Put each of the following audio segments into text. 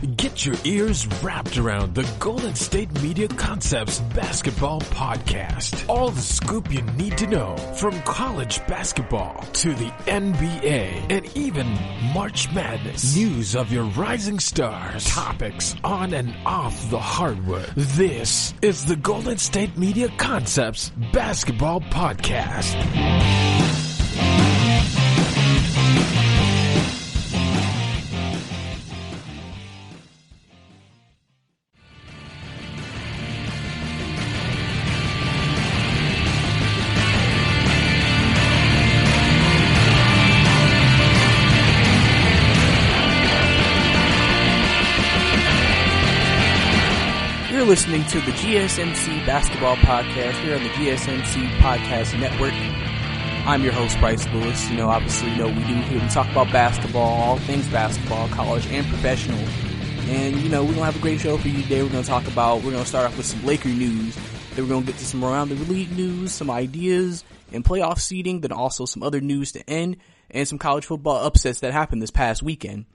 Get your ears wrapped around the Golden State Media Concepts Basketball Podcast. All the scoop you need to know, from college basketball to the NBA and even March Madness. News of your rising stars, topics on and off the hardwood. This is the Golden State Media Concepts Basketball Podcast. Listening to the GSMC Basketball Podcast here on the GSMC Podcast Network. I'm your host, Brice Lewis. Obviously, we do here. We talk about basketball, all things basketball, college and professional. And, we're going to have a great show for you today. We're going to start off with some Laker news. Then we're going to get to some around the league news, some ideas and playoff seeding, then also some other news to end, and some college football upsets that happened this past weekend.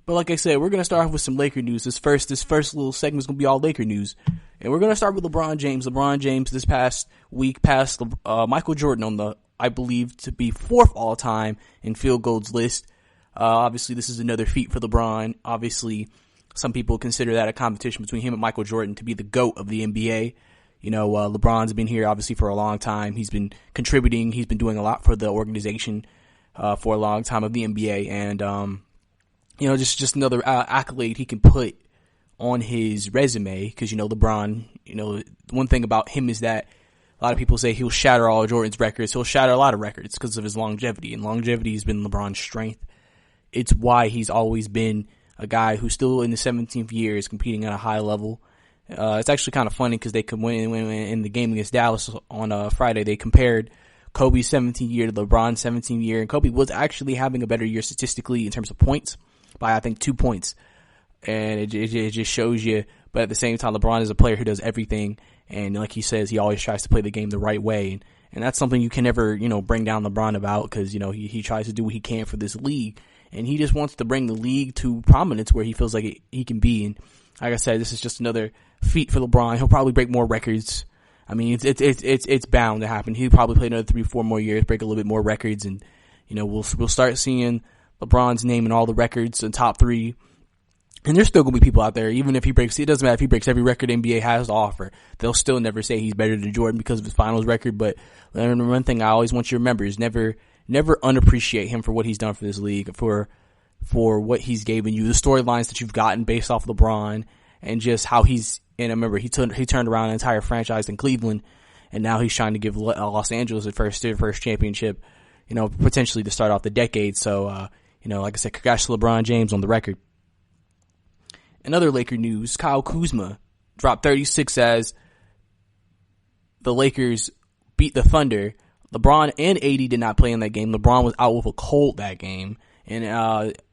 But like I said, we're going to start off with some Laker news. This first little segment is going to be all Laker news. And we're going to start with LeBron James. LeBron James this past week passed Michael Jordan on the, I believe, to be fourth all time in field goals list. Obviously, this is another feat for LeBron. Obviously, some people consider that a competition between him and Michael Jordan to be the GOAT of the NBA. LeBron's been here obviously for a long time. He's been contributing. He's been doing a lot for the organization for a long time of the NBA. And, just another accolade he can put on his resume, because, LeBron, one thing about him is that a lot of people say he'll shatter all Jordan's records. He'll shatter a lot of records because of his longevity, and longevity has been LeBron's strength. It's why he's always been a guy who's still in the 17th year is competing at a high level. It's actually kind of funny because they could win in the game against Dallas on Friday. They compared Kobe's 17th year to LeBron's 17th year, and Kobe was actually having a better year statistically in terms of points, by I think 2 points, and it just shows you. But at the same time, LeBron is a player who does everything, and like he says, he always tries to play the game the right way, and that's something you can never bring down LeBron about, because he tries to do what he can for this league, and he just wants to bring the league to prominence where he feels like he can be. And like I said, this is just another feat for LeBron. He'll probably break more records. I mean, it's bound to happen. He'll probably play another 3-4 more years, break a little bit more records, and we'll start seeing LeBron's name in all the records in top 3. And there's still going to be people out there, even if he breaks, it doesn't matter if he breaks every record NBA has to offer, they'll still never say he's better than Jordan because of his finals record. But one thing I always want you to remember is never unappreciate him for what he's done for this league, for what he's given you, the storylines that you've gotten based off LeBron, and just how he's, and remember, he turned around an entire franchise in Cleveland, and now he's trying to give Los Angeles their first championship, potentially to start off the decade. So, like I said, congrats to LeBron James on the record. In other Laker news, Kyle Kuzma dropped 36 as the Lakers beat the Thunder. LeBron and AD did not play in that game. LeBron was out with a cold that game, and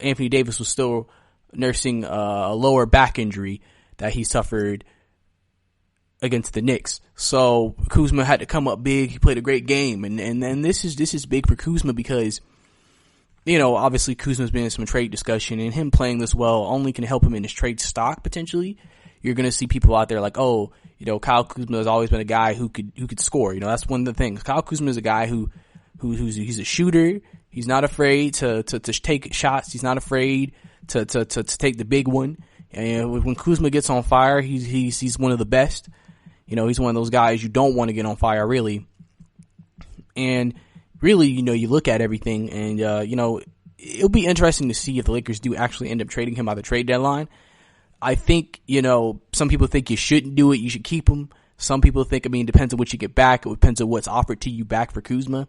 Anthony Davis was still nursing a lower back injury that he suffered against the Knicks. So Kuzma had to come up big. He played a great game, and this is big for Kuzma because obviously Kuzma's been in some trade discussion, and him playing this well only can help him in his trade stock potentially. You're going to see people out there like, Kyle Kuzma has always been a guy who could score. That's one of the things. Kyle Kuzma is a guy he's a shooter. He's not afraid to take shots. He's not afraid to take the big one. And when Kuzma gets on fire, he's one of the best. He's one of those guys you don't want to get on fire, really. And really, you look at everything, and it'll be interesting to see if the Lakers do actually end up trading him by the trade deadline. I think, some people think you shouldn't do it. You should keep him. Some people think, it depends on what you get back. It depends on what's offered to you back for Kuzma.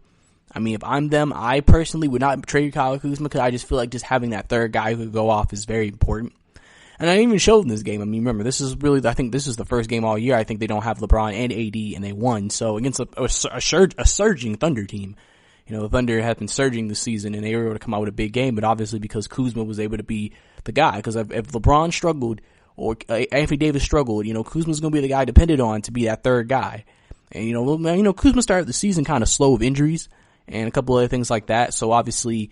If I'm them, I personally would not trade Kyle Kuzma, because I just feel like just having that third guy who could go off is very important. And I even showed in this game. Remember, this is really, I think this is the first game all year. I think they don't have LeBron and AD, and they won. So against a surging Thunder team. The Thunder have been surging this season, and they were able to come out with a big game, but obviously because Kuzma was able to be the guy. Because if LeBron struggled or Anthony Davis struggled, Kuzma's going to be the guy depended on to be that third guy. And Kuzma started the season kind of slow with injuries and a couple other things like that. So obviously,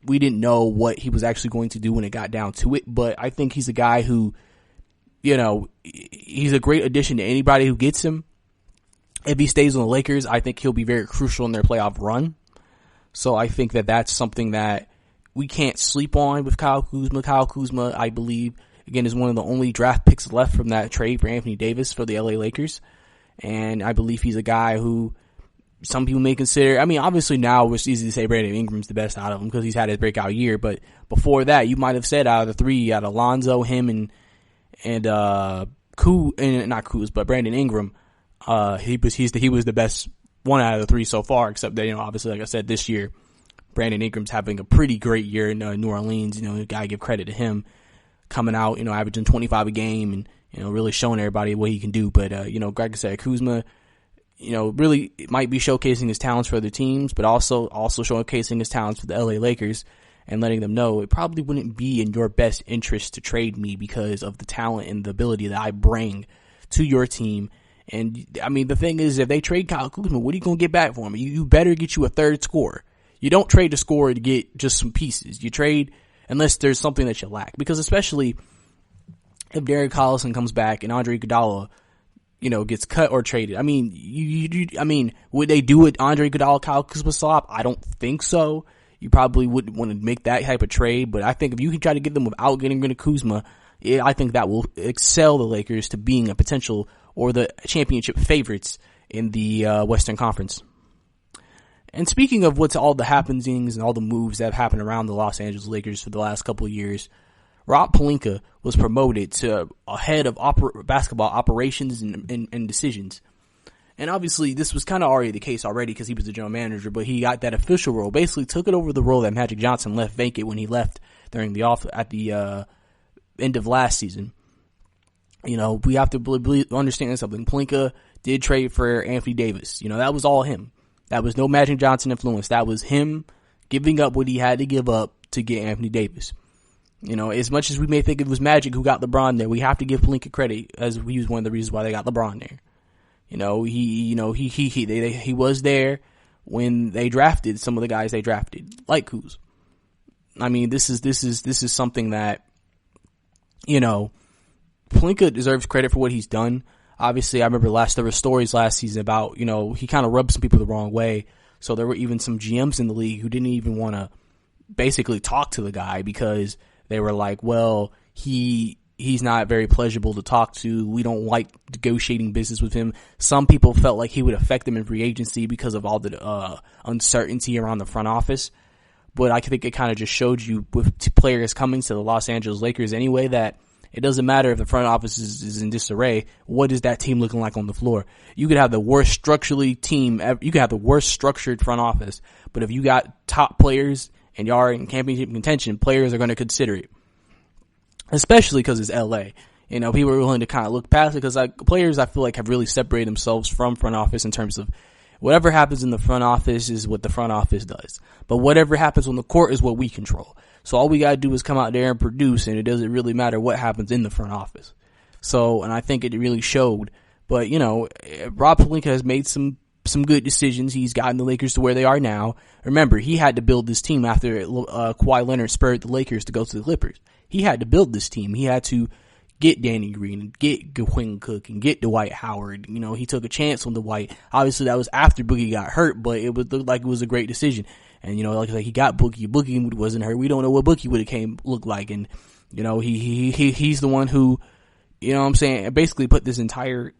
we didn't know what he was actually going to do when it got down to it. But I think he's a guy who, you know, he's a great addition to anybody who gets him. If he stays on the Lakers, I think he'll be very crucial in their playoff run. So I think that that's something that we can't sleep on with Kyle Kuzma. Kyle Kuzma, I believe, again, is one of the only draft picks left from that trade for Anthony Davis for the LA Lakers. And I believe he's a guy who some people may consider, I mean, obviously now it's easy to say Brandon Ingram's the best out of them because he's had his breakout year. But before that, you might have said out of the three, out of Lonzo, him, and not Kuz, but Brandon Ingram, he was the best one out of the three so far, except that, you know, obviously, like I said, this year, Brandon Ingram's having a pretty great year in New Orleans. You know, you gotta give credit to him coming out, you know, averaging 25 a game and, you know, really showing everybody what he can do. But, you know, like I said, Kuzma, you know, really might be showcasing his talents for other teams, but also showcasing his talents for the LA Lakers and letting them know it probably wouldn't be in your best interest to trade me because of the talent and the ability that I bring to your team. And I mean, the thing is, if they trade Kyle Kuzma, what are you going to get back for him? You better get you a third scorer. You don't trade a scorer to get just some pieces. You trade unless there's something that you lack. Because especially if Derek Collison comes back and Andre Iguodala, you know, gets cut or traded. I mean, I mean, would they do it Andre Iguodala, Kyle Kuzma swap? I don't think so. You probably wouldn't want to make that type of trade. But I think if you can try to get them without getting rid of Kuzma, I think that will excel the Lakers to being a potential or the championship favorites in the Western Conference. And speaking of what's all the happenings and all the moves that have happened around the Los Angeles Lakers for the last couple of years, Rob Pelinka was promoted to a head of basketball operations and decisions. And obviously this was kind of already the case already because he was the general manager, but he got that official role, basically took it over the role that Magic Johnson left vacant when he left during the end of last season. You know, we have to understand something. Pelinka did trade for Anthony Davis. You know, that was all him. That was no Magic Johnson influence. That was him giving up what he had to give up to get Anthony Davis. You know, as much as we may think it was Magic who got LeBron there, we have to give Pelinka credit as he was one of the reasons why they got LeBron there. You know, he was there when they drafted some of the guys they drafted, like Kuz. I mean, this is something that, you know, Pelinka deserves credit for what he's done. Obviously, I remember there were stories last season about, you know, he kind of rubbed some people the wrong way. So there were even some GMs in the league who didn't even want to basically talk to the guy because they were like, well, he's not very pleasurable to talk to. We don't like negotiating business with him. Some people felt like he would affect them in free agency because of all the uncertainty around the front office. But I think it kind of just showed you with players coming to the Los Angeles Lakers anyway that it doesn't matter if the front office is in disarray. What is that team looking like on the floor? You could have the worst structurally team. You could have the worst structured front office, but if you got top players and you are in championship contention, players are going to consider it. Especially because it's LA. You know, people are willing to kind of look past it because players I feel like have really separated themselves from front office in terms of whatever happens in the front office is what the front office does. But whatever happens on the court is what we control. So all we gotta do is come out there and produce, and it doesn't really matter what happens in the front office. So, and I think it really showed. But, you know, Rob Pelinka has made some good decisions. He's gotten the Lakers to where they are now. Remember, he had to build this team after Kawhi Leonard spurred the Lakers to go to the Clippers. He had to build this team. He had to get Danny Green and get Quinn Cook and get Dwight Howard. You know, he took a chance on Dwight. Obviously, that was after Boogie got hurt, but it looked like it was a great decision. And, you know, like he got Boogie. Boogie wasn't hurt. We don't know what Boogie would have looked like. And, you know, he's the one who, you know what I'm saying, basically put this entire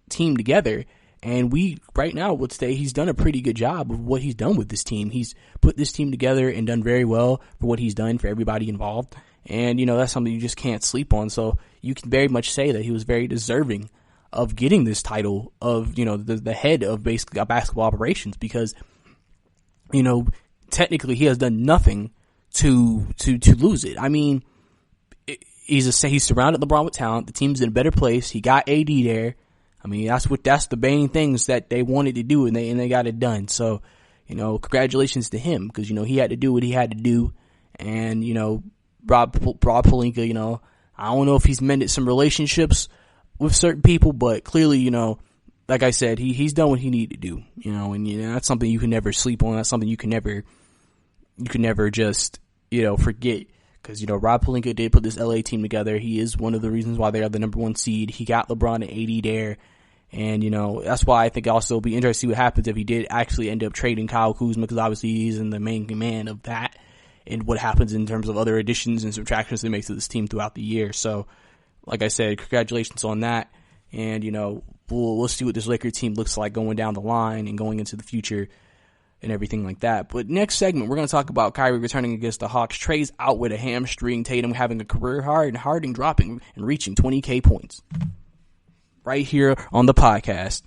team together. And we, right now, would say he's done a pretty good job of what he's done with this team. He's put this team together and done very well for what he's done for everybody involved. And, you know, that's something you just can't sleep on. So you can very much say that he was very deserving of getting this title of, you know, the head of basically basketball operations because, you know, technically he has done nothing to lose it. I mean, he's surrounded LeBron with talent. The team's in a better place. He got AD there. I mean, that's the main things that they wanted to do and they got it done. So, you know, congratulations to him because, you know, he had to do what he had to do. And, you know, Rob Pelinka, you know, I don't know if he's mended some relationships with certain people, but clearly, you know, like I said, he's done what he needed to do, you know, and you know, that's something you can never sleep on. That's something you can never just forget. Because, Rob Pelinka did put this LA team together. He is one of the reasons why they are the number 1 seed. He got LeBron and AD there. And, that's why I think also it'll be interesting to see what happens if he did actually end up trading Kyle Kuzma, because obviously he's in the main command of that, and what happens in terms of other additions and subtractions that makes to this team throughout the year. So, like I said, congratulations on that. And, we'll see what this Lakers team looks like going down the line and going into the future and everything like that. But next segment, we're going to talk about Kyrie returning against the Hawks. Trae's out with a hamstring. Tatum having a career high, and Harden dropping and reaching 20K points. Right here on the podcast.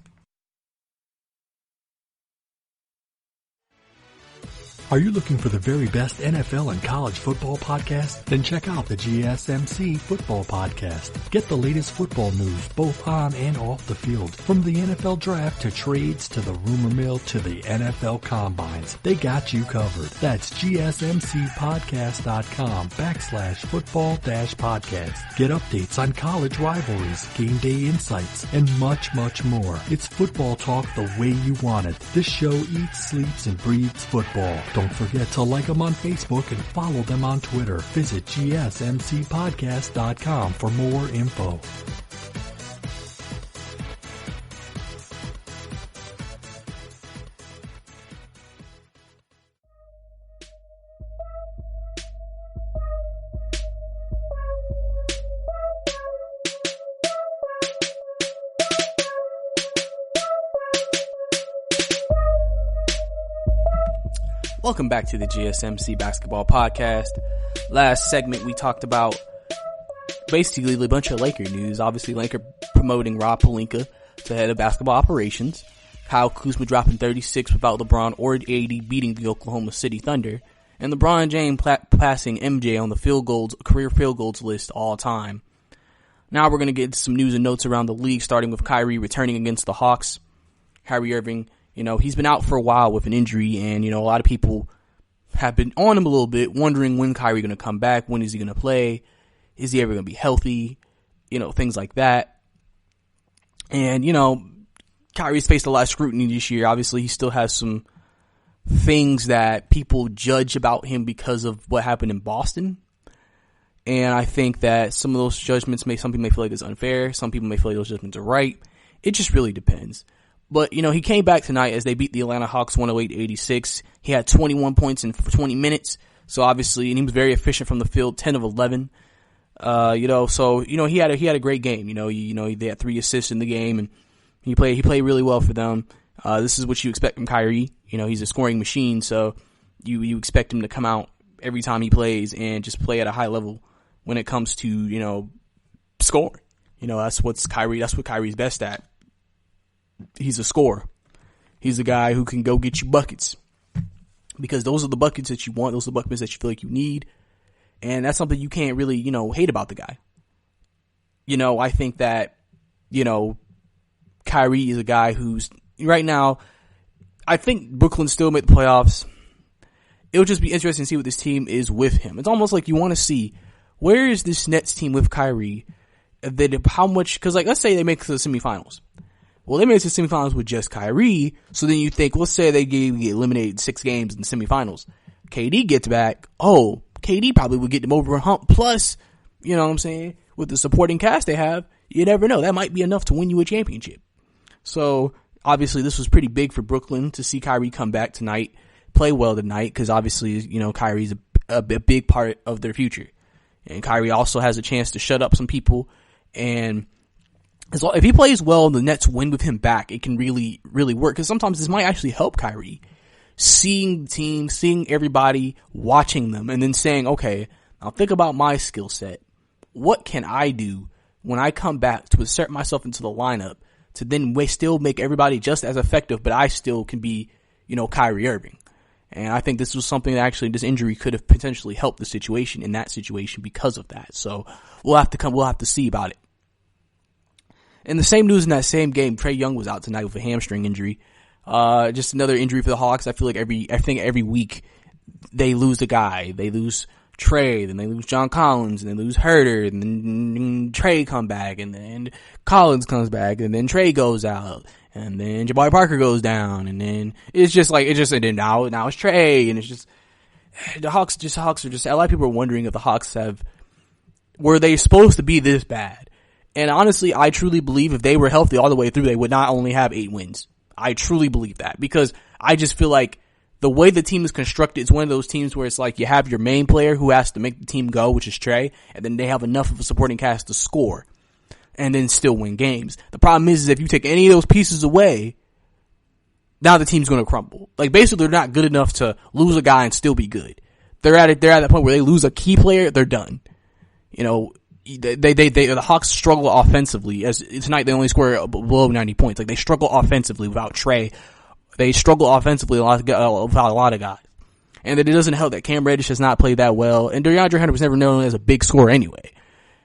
Are you looking for the very best NFL and college football podcast? Then check out the GSMC Football Podcast. Get the latest football news both on and off the field. From the NFL Draft to trades to the rumor mill to the NFL Combines. They got you covered. That's GSMCpodcast.com/football-podcast. Get updates on college rivalries, game day insights, and much, much more. It's football talk the way you want it. This show eats, sleeps, and breathes football. Don't forget to like them on Facebook and follow them on Twitter. Visit GSMCpodcast.com for more info. Welcome back to the GSMC Basketball Podcast. Last segment, we talked about basically a bunch of Laker news. Obviously, Laker promoting Rob Pelinka to head of basketball operations. Kyle Kuzma dropping 36 without LeBron or AD beating the Oklahoma City Thunder. And LeBron James passing MJ on the career field goals list all time. Now we're going to get some news and notes around the league, starting with Kyrie returning against the Hawks. Kyrie Irving, he's been out for a while with an injury, and, a lot of people have been on him a little bit, wondering when Kyrie going to come back, when is he going to play, is he ever going to be healthy, things like that. And, Kyrie's faced a lot of scrutiny this year. Obviously, he still has some things that people judge about him because of what happened in Boston. And I think that some of those judgments some people may feel like it's unfair. Some people may feel like those judgments are right. It just really depends. But, he came back tonight as they beat the Atlanta Hawks 108-86. He had 21 points in 20 minutes. So obviously, and he was very efficient from the field, 10 of 11. He had a great game. They had 3 assists in the game, and he played really well for them. This is what you expect from Kyrie. He's a scoring machine, so you expect him to come out every time he plays and just play at a high level when it comes to, scoring. That's what Kyrie's best at. He's a scorer. He's a guy who can go get you buckets, because those are the buckets that you want. Those are the buckets that you feel like you need. And that's something you can't really, hate about the guy. I think that, Kyrie is a guy who's right now, I think Brooklyn still make the playoffs. It'll just be interesting to see what this team is with him. It's almost like you want to see, where is this Nets team with Kyrie? How much, cause let's say they make it to the semifinals. Well, they made it to the semifinals with just Kyrie, so then you think, let's say they get eliminated 6 games in the semifinals. KD gets back. Oh, KD probably would get them over a hump. Plus, with the supporting cast they have, you never know. That might be enough to win you a championship. So, obviously, this was pretty big for Brooklyn to see Kyrie come back tonight, play well tonight, because obviously, Kyrie's a big part of their future. And Kyrie also has a chance to shut up some people, and if he plays well and the Nets win with him back, it can really, really work. Because sometimes this might actually help Kyrie. Seeing the team, seeing everybody, watching them, and then saying, okay, now think about my skill set. What can I do when I come back to insert myself into the lineup to then still make everybody just as effective, but I still can be, Kyrie Irving. And I think this was something that actually this injury could have potentially helped the situation in that situation because of that. So we'll have to see about it. In the same news in that same game, Trae Young was out tonight with a hamstring injury. Just another injury for the Hawks. I feel like every week they lose a guy. They lose Trae, then they lose John Collins, and they lose Herter, and then Trae come back, and then Collins comes back, and then Trae goes out, and then Jabari Parker goes down, and then and then now it's Trae, and the Hawks are just, a lot of people are wondering if the Hawks were they supposed to be this bad? And honestly, I truly believe if they were healthy all the way through, they would not only have 8 wins. I truly believe that, because I just feel like the way the team is constructed, it's one of those teams where it's like you have your main player who has to make the team go, which is Trae, and then they have enough of a supporting cast to score and then still win games. The problem is if you take any of those pieces away, now the team's going to crumble. Like, basically, they're not good enough to lose a guy and still be good. They're at that point where they lose a key player, they're done. You know, the Hawks struggle offensively. As tonight, they only score below 90 points. Like, they struggle offensively without Trae. They struggle offensively without a lot of guys. And it doesn't help that Cam Reddish has not played that well. And DeAndre Hunter was never known as a big scorer anyway.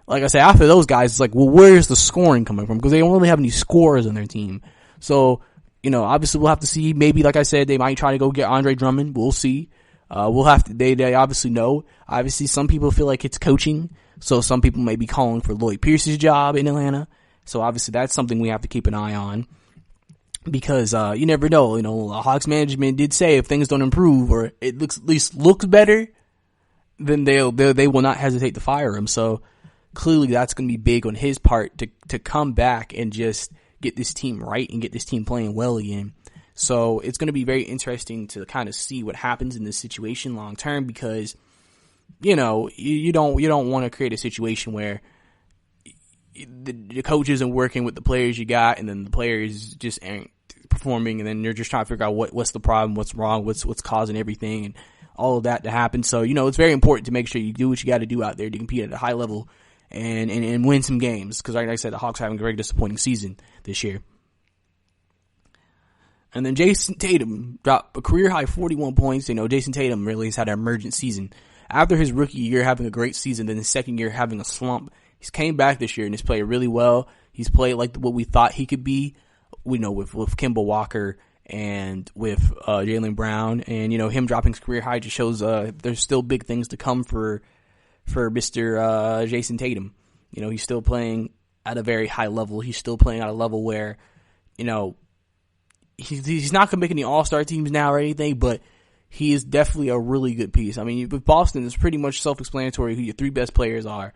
Like I said, after those guys, it's like, well, where's the scoring coming from? Because they don't really have any scorers on their team. So, you know, obviously we'll have to see. Maybe, like I said, they might try to go get Andre Drummond. We'll see. We'll have to, they obviously know. Obviously, some people feel like it's coaching. So some people may be calling for Lloyd Pierce's job in Atlanta. So obviously that's something we have to keep an eye on. Because, you never know, you know, Hawks management did say if things don't improve or it at least looks better, then they will not hesitate to fire him. So clearly that's going to be big on his part to come back and just get this team right and get this team playing well again. So it's going to be very interesting to kind of see what happens in this situation long term, because, you know, you don't want to create a situation where the coach isn't working with the players you got, and then the players just aren't performing, and then you're just trying to figure out what's the problem, what's wrong, what's causing everything, and all of that to happen. So, you know, it's very important to make sure you do what you got to do out there to compete at a high level and win some games. Because, like I said, the Hawks are having a very disappointing season this year. And then Jason Tatum dropped a career-high 41 points. You know, Jason Tatum really has had an emergent season. After his rookie year having a great season, then his second year having a slump, he's came back this year and he's played really well. He's played like what we thought he could be, you know, with Kemba Walker and with Jaylen Brown. And, you know, him dropping his career high just shows there's still big things to come for Mr. Jason Tatum. You know, he's still playing at a very high level. He's still playing at a level where, you know, he's not going to make any all-star teams now or anything, but he is definitely a really good piece. I mean, with Boston, it's pretty much self-explanatory who your 3 best players are: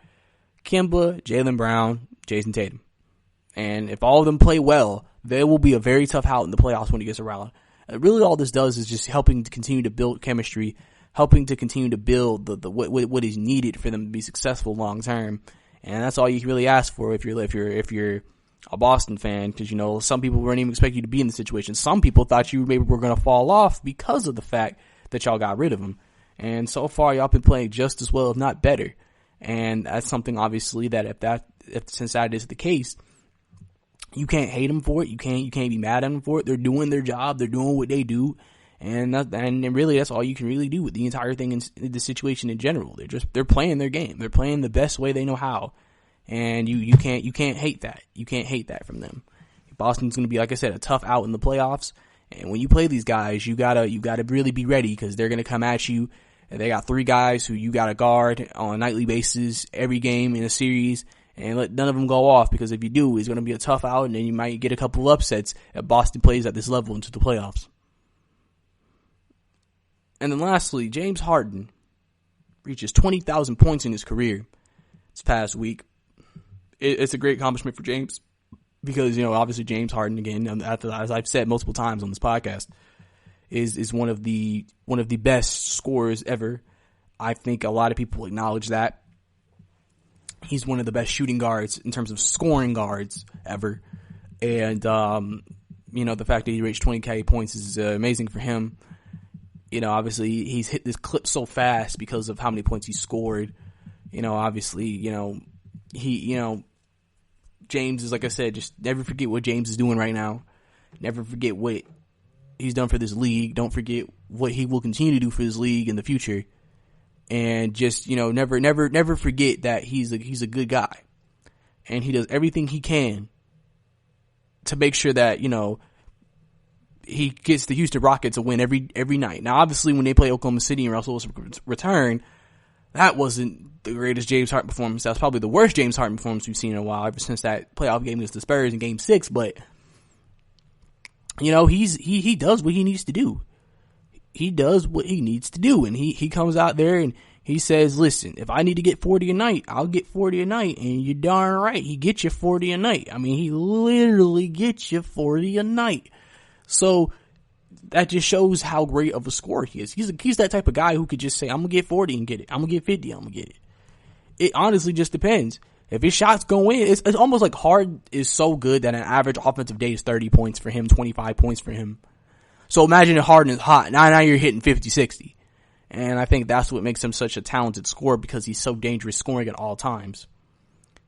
Kemba, Jaylen Brown, Jason Tatum. And if all of them play well, they will be a very tough out in the playoffs when he gets around. Really, all this does is just helping to continue to build chemistry, helping to continue to build what is needed for them to be successful long term. And that's all you can really ask for if you're a Boston fan, because, you know, some people weren't even expecting you to be in the situation. Some people thought you maybe were going to fall off because of the fact that y'all got rid of him. And so far, y'all been playing just as well, if not better. And that's something, obviously, that since that is the case, you can't hate them for it. You can't be mad at them for it. They're doing their job. They're doing what they do. And really, that's all you can really do with the entire thing in the situation in general. They're playing their game. They're playing the best way they know how. And you can't hate that. You can't hate that from them. Boston's going to be, like I said, a tough out in the playoffs. And when you play these guys, you gotta really be ready, because they're going to come at you. And they got 3 guys who you got to guard on a nightly basis every game in a series. And let none of them go off, because if you do, it's going to be a tough out, and then you might get a couple upsets if Boston plays at this level into the playoffs. And then lastly, James Harden reaches 20,000 points in his career this past week. It's a great accomplishment for James, because, you know, obviously James Harden, again, as I've said multiple times on this podcast, is one of the best scorers ever. I think a lot of people acknowledge that. He's one of the best shooting guards in terms of scoring guards ever. And, you know, the fact that he reached 20K points is amazing for him. You know, obviously he's hit this clip so fast because of how many points he scored. You know, obviously, you know, James is, like I said, just never forget what James is doing right now. Never forget what he's done for this league. Don't forget what he will continue to do for this league in the future. And just, you know, never forget that he's a good guy, and he does everything he can to make sure that, you know, he gets the Houston Rockets a win every night. Now, obviously, when they play Oklahoma City and Russell Wilson return, that wasn't the greatest James Harden performance. That was probably the worst James Harden performance we've seen in a while, ever since that playoff game against the Spurs in Game 6. But, you know, he does what he needs to do. he does what he needs to do. And he comes out there and he says, listen, if I need to get 40 a night, I'll get 40 a night. And you're darn right, he gets you 40 a night. I mean, he literally gets you 40 a night. So that just shows how great of a scorer he is. He's that type of guy who could just say, I'm going to get 40 and get it. I'm going to get 50, I'm going to get it. It honestly just depends. If his shots go in, it's almost like Harden is so good that an average offensive day is 30 points for him, 25 points for him. So imagine if Harden is hot. Now you're hitting 50, 60. And I think that's what makes him such a talented scorer, because he's so dangerous scoring at all times.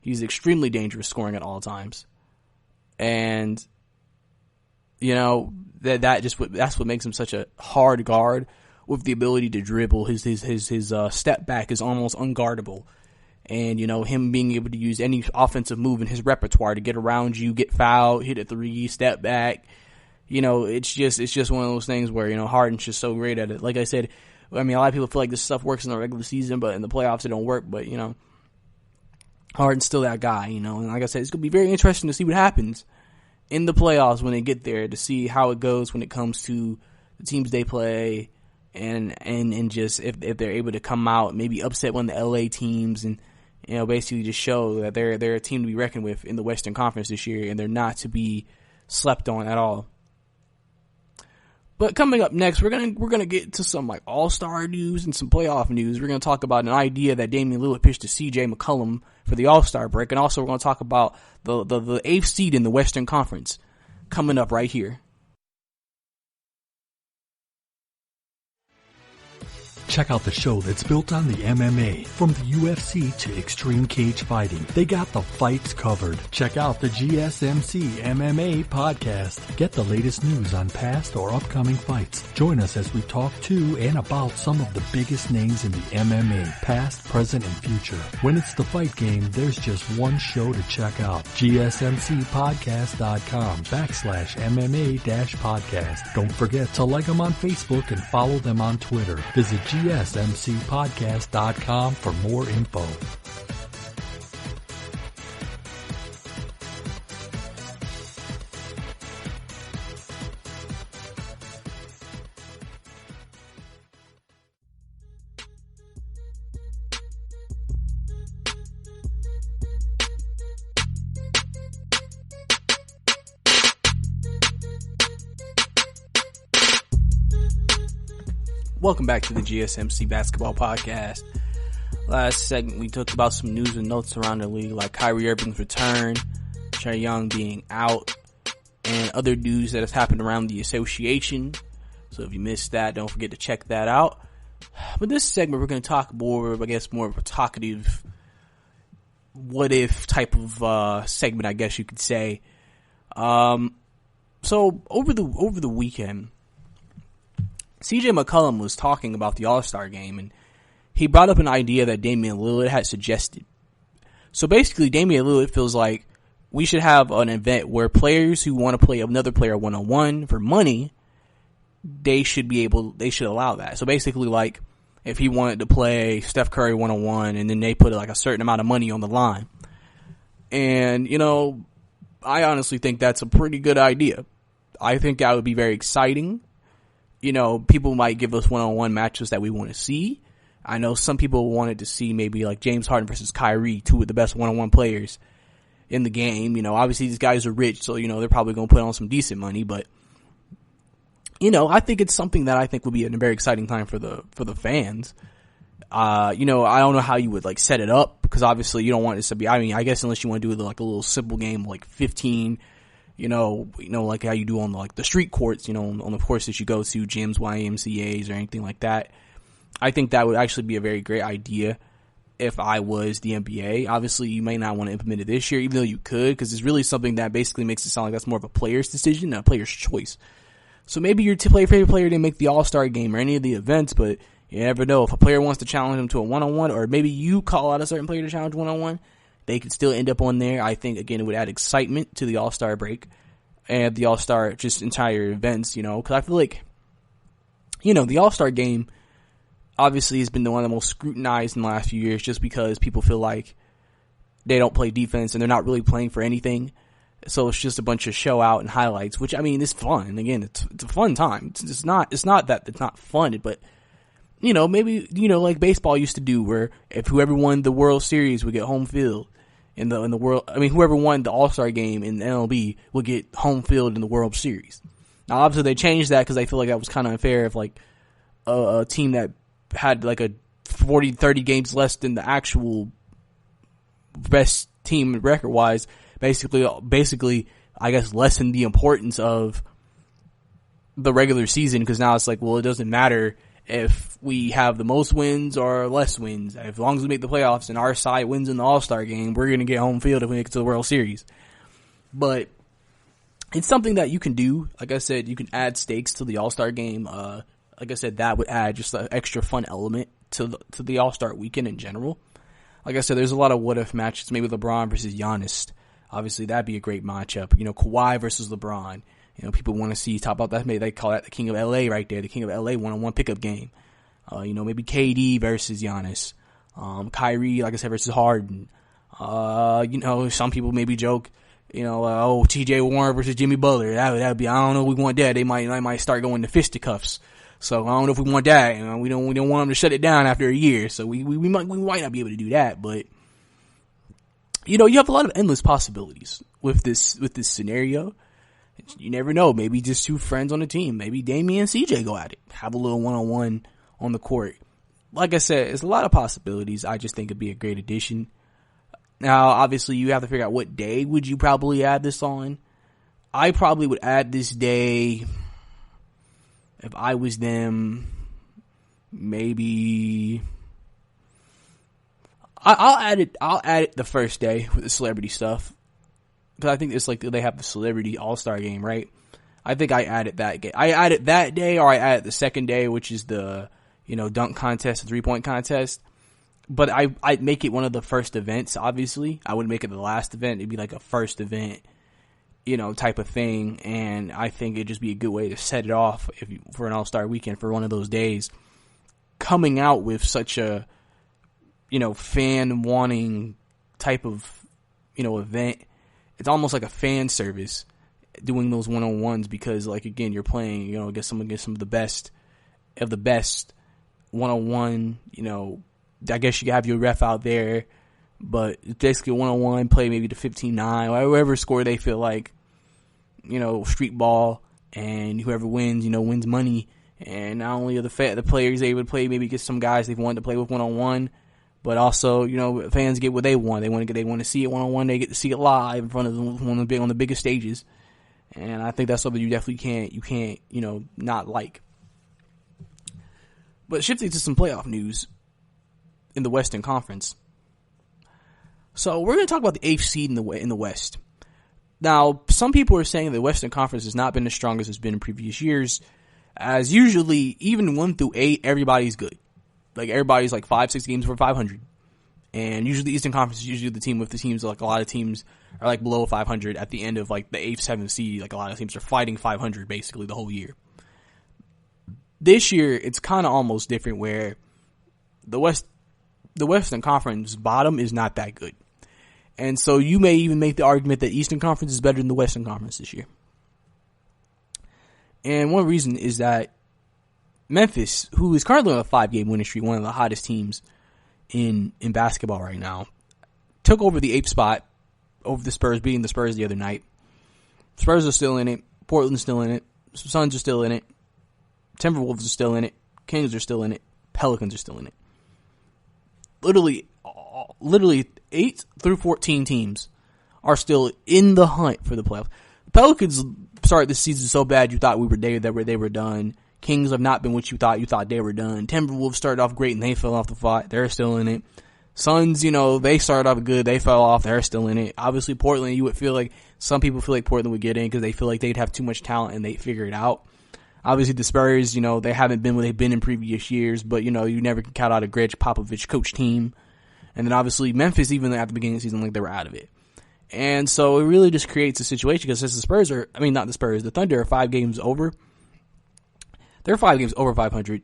He's extremely dangerous scoring at all times. And, that's what makes him such a hard guard, with the ability to dribble. His step back is almost unguardable. And, him being able to use any offensive move in his repertoire to get around you, get fouled, hit a three, step back. It's just one of those things where, Harden's just so great at it. Like I said, I mean, a lot of people feel like this stuff works in the regular season, but in the playoffs it don't work. But, Harden's still that guy, And like I said, it's going to be very interesting to see what happens in the playoffs when they get there, to see how it goes when it comes to the teams they play, and just if they're able to come out, maybe upset one of the LA teams, and, basically just show that they're a team to be reckoned with in the Western Conference this year, and they're not to be slept on at all. But coming up next, we're gonna get to some like All-Star news and some playoff news. We're gonna talk about an idea that Damian Lillard pitched to CJ McCollum for the All-Star break, and also we're gonna talk about the 8th seed in the Western Conference coming up right here. Check out the show that's built on the MMA. From the UFC to extreme cage fighting, they got the fights covered. Check out the GSMC MMA podcast. Get the latest news on past or upcoming fights. Join us as we talk to and about some of the biggest names in the MMA, past, present, and future. When it's the fight game, there's just one show to check out. GSMCpodcast.com/MMA-podcast. Don't forget to like them on Facebook and follow them on Twitter. Visit GSMCpodcast.com for more info. Welcome back to the GSMC Basketball Podcast. Last segment, we talked about some news and notes around the league, like Kyrie Irving's return, Trae Young being out, and other news that has happened around the association. So if you missed that, don't forget to check that out. But this segment, we're going to talk more of a talkative, what if type of segment, I guess you could say. So over the weekend, CJ McCollum was talking about the All-Star game, and he brought up an idea that Damian Lillard had suggested. So basically, Damian Lillard feels like we should have an event where players who want to play another player one-on-one for money, they should allow that. So basically, like, if he wanted to play Steph Curry one-on-one, and then they put like a certain amount of money on the line. And, I honestly think that's a pretty good idea. I think that would be very exciting. People might give us one-on-one matches that we want to see. I know some people wanted to see maybe like James Harden versus Kyrie, two of the best one-on-one players in the game. Obviously these guys are rich, so, they're probably going to put on some decent money, but, I think it's something that I think would be a very exciting time for the fans. I don't know how you would like set it up, because obviously you don't want this to be, I guess unless you want to do like a little simple game, like 15, like how you do on like the street courts, on the courts that you go to, gyms, YMCAs, or anything like that. I think that would actually be a very great idea if I was the NBA. Obviously, you may not want to implement it this year, even though you could, because it's really something that basically makes it sound like that's more of a player's decision than a player's choice. So maybe your favorite player didn't make the All-Star game or any of the events, but you never know. If a player wants to challenge him to a one-on-one, or maybe you call out a certain player to challenge one-on-one, they could still end up on there. I think, again, it would add excitement to the All-Star break and the All-Star just entire events, because I feel like, the All-Star game obviously has been the one of the most scrutinized in the last few years, just because people feel like they don't play defense and they're not really playing for anything. So it's just a bunch of show out and highlights, which, I mean, is fun. Again, it's a fun time. It's not that it's not fun, but, you know, maybe, you know, like baseball used to do, where if whoever won the World Series would get home field in the world. I mean, whoever won the All-Star game in the MLB would get home field in the World Series. Now, obviously, they changed that because they feel like that was kind of unfair if, like, a team that had, like, a 30 games less than the actual best team record-wise, basically, I guess, lessen the importance of the regular season, because now it's like, well, it doesn't matter if we have the most wins or less wins. As long as we make the playoffs and our side wins in the All-Star game, we're going to get home field if we make it to the World Series. But it's something that you can do. Like I said, you can add stakes to the All-Star game. Like I said, that would add just an extra fun element to the All-Star weekend in general. Like I said, there's a lot of what-if matches. Maybe LeBron versus Giannis. Obviously, that'd be a great matchup. You know, Kawhi versus LeBron. You know, people want to see talk about that. Maybe they call that the King of LA right there, the King of LA one-on-one pickup game. You know, maybe KD versus Giannis. Kyrie, like I said, versus Harden. You know, some people maybe joke, you know, TJ Warren versus Jimmy Butler. That'd be, I don't know if we want that. They might start going to fisticuffs. So I don't know if we want that. You know, we don't want them to shut it down after a year. So we might not be able to do that, but you know, you have a lot of endless possibilities with this scenario. You never know. Maybe just two friends on the team. Maybe Damian and CJ go at it. Have a little one-on-one on the court. Like I said, it's a lot of possibilities. I just think it'd be a great addition. Now, obviously, you have to figure out what day would you probably add this on. I probably would add this day, if I was them, maybe I'll add it the first day with the celebrity stuff. Because I think it's like they have the celebrity all-star game, right? I think I added that game. I added that day, or I added the second day, which is the, you know, dunk contest, the 3-point contest. But I'd make it one of the first events, obviously. I wouldn't make it the last event. It'd be like a first event, you know, type of thing. And I think it'd just be a good way to set it off for an all-star weekend for one of those days. Coming out with such a, you know, fan-wanting type of, you know, event. It's almost like a fan service doing those one-on-ones because, like, again, you're playing, you know, against some of the best one-on-one, you know, I guess you have your ref out there, but it's basically a one-on-one, play maybe the 15-9, or whatever score they feel like, you know, street ball, and whoever wins, you know, wins money. And not only are the players able to play, maybe get some guys they've wanted to play with one-on-one, but also, you know, fans get what they want. They want to see it one-on-one. They get to see it live in front of them on the biggest stages. And I think that's something you definitely can't, you know, not like. But shifting to some playoff news in the Western Conference. So we're going to talk about the 8th seed in the West. Now, some people are saying the Western Conference has not been as strong as it's been in previous years. As usually, even 1 through 8, everybody's good. Like, everybody's like 5-6 games for 500. And usually the Eastern Conference is usually the team with the teams, like a lot of teams are like below 500 at the end of like the 8th, 7th seed. Like a lot of teams are fighting 500 basically the whole year. This year, it's kind of almost different where the Western Conference bottom is not that good. And so you may even make the argument that Eastern Conference is better than the Western Conference this year. And one reason is that Memphis, who is currently on a 5-game winning streak, one of the hottest teams in basketball right now, took over the 8th spot over the Spurs, beating the Spurs the other night. Spurs are still in it. Portland's still in it. Suns are still in it. Timberwolves are still in it. Kings are still in it. Pelicans are still in it. Literally 8 through 14 teams are still in the hunt for the playoffs. The Pelicans started this season so bad you thought they were done. Kings have not been what you thought they were done. Timberwolves started off great and they fell off the fight. They're still in it. Suns, you know, they started off good. They fell off. They're still in it. Obviously, Portland, you would feel like some people feel like Portland would get in because they feel like they'd have too much talent and they'd figure it out. Obviously, the Spurs, you know, they haven't been what they've been in previous years, but, you know, you never can count out a Greg Popovich coach team. And then obviously Memphis, even at the beginning of the season, like they were out of it. And so it really just creates a situation because since the Thunder are 5 games over. They're 5 games over 500.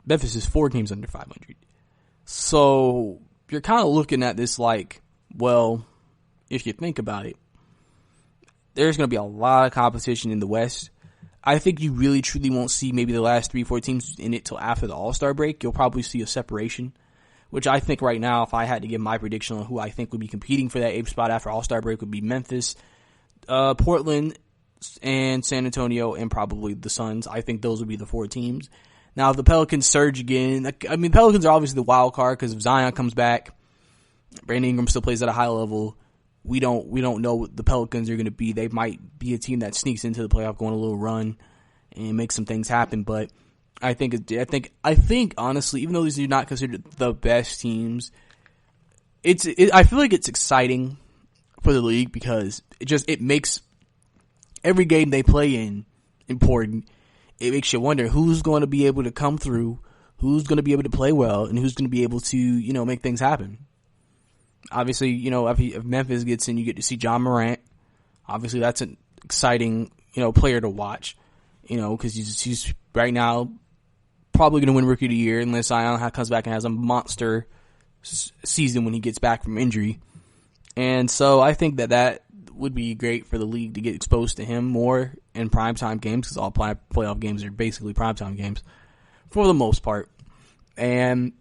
Memphis is 4 games under 500. So you're kind of looking at this like, well, if you think about it, there's going to be a lot of competition in the West. I think you really truly won't see maybe the last 3-4 teams in it till after the All-Star break. You'll probably see a separation, which I think right now, if I had to give my prediction on who I think would be competing for that 8th spot after All-Star break, would be Memphis, Portland, and San Antonio, and probably the Suns. I think those would be the 4 teams. Now, if the Pelicans surge again, I mean, Pelicans are obviously the wild card because if Zion comes back, Brandon Ingram still plays at a high level. We don't know what the Pelicans are going to be. They might be a team that sneaks into the playoff, going a little run, and make some things happen. But I think honestly, even though these are not considered the best teams, I feel like it's exciting for the league because it makes every game they play in important. It makes you wonder who's going to be able to come through, who's going to be able to play well, and who's going to be able to, make things happen. Obviously, if Memphis gets in, you get to see John Morant. Obviously, that's an exciting, player to watch, because he's right now probably going to win Rookie of the Year unless Zion comes back and has a monster season when he gets back from injury. And so I think that would be great for the league to get exposed to him more in primetime games, because all playoff games are basically primetime games for the most part. And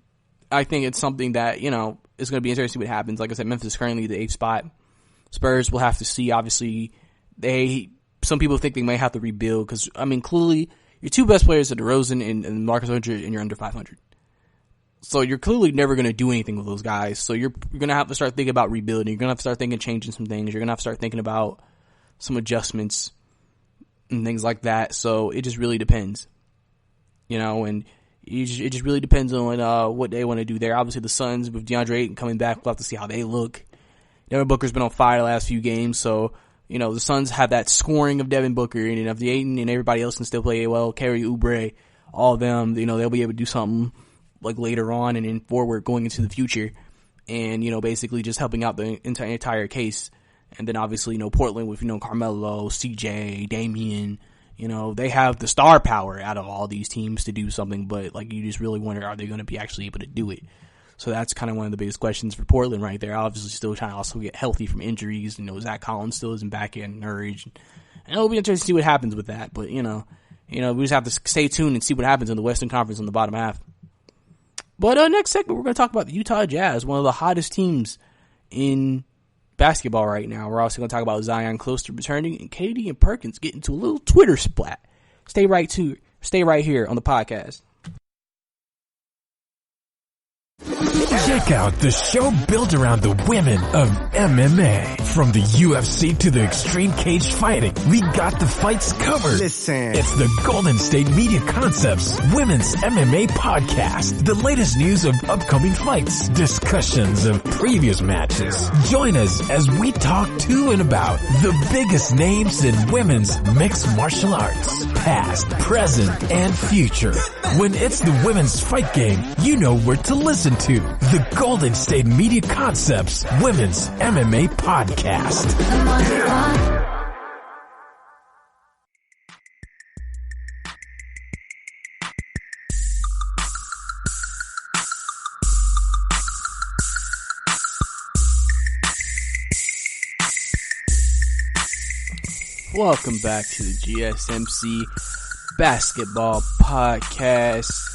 I think it's something that, it's going to be interesting what happens. Like I said, Memphis is currently the 8th spot. Spurs will have to see. Obviously, some people think they may have to rebuild because, clearly your 2 best players are DeRozan and Marcus Aldridge, and you're under 500. So you're clearly never going to do anything with those guys. So you're going to have to start thinking about rebuilding. You're going to have to start thinking changing some things. You're going to have to start thinking about some adjustments and things like that. So it just really depends, and it just really depends on what they want to do there. Obviously, the Suns with DeAndre Ayton coming back, we'll have to see how they look. Devin Booker's been on fire the last few games, so the Suns have that scoring of Devin Booker, and if the Ayton and everybody else can still play well, Kerry Oubre, all of them, they'll be able to do something like later on and then forward going into the future, and basically just helping out the entire case. And then obviously Portland with Carmelo, CJ, Damian. They have the star power out of all these teams to do something, but you just really wonder, are they going to be actually able to do it? So that's kind of one of the biggest questions for Portland right there. Obviously still trying to also get healthy from injuries. Zach Collins still isn't back in Nurge. And it'll be interesting to see what happens with that, but we just have to stay tuned and see what happens in the Western Conference in the bottom half. But next segment, we're going to talk about the Utah Jazz, one of the hottest teams in basketball right now. We're also going to talk about Zion close to returning and KD and Perkins getting into a little Twitter splat. Stay right here on the podcast. Check out the show built around the women of MMA. From the UFC to the extreme cage fighting, we got the fights covered. Listen. It's the Golden State Media Concepts Women's MMA Podcast. The latest news of upcoming fights, discussions of previous matches. Join us as we talk to and about the biggest names in women's mixed martial arts. Past, present, and future. When it's the women's fight game, you know where to listen to. The Golden State Media Concepts Women's MMA Podcast. Welcome back to the GSMC Basketball Podcast.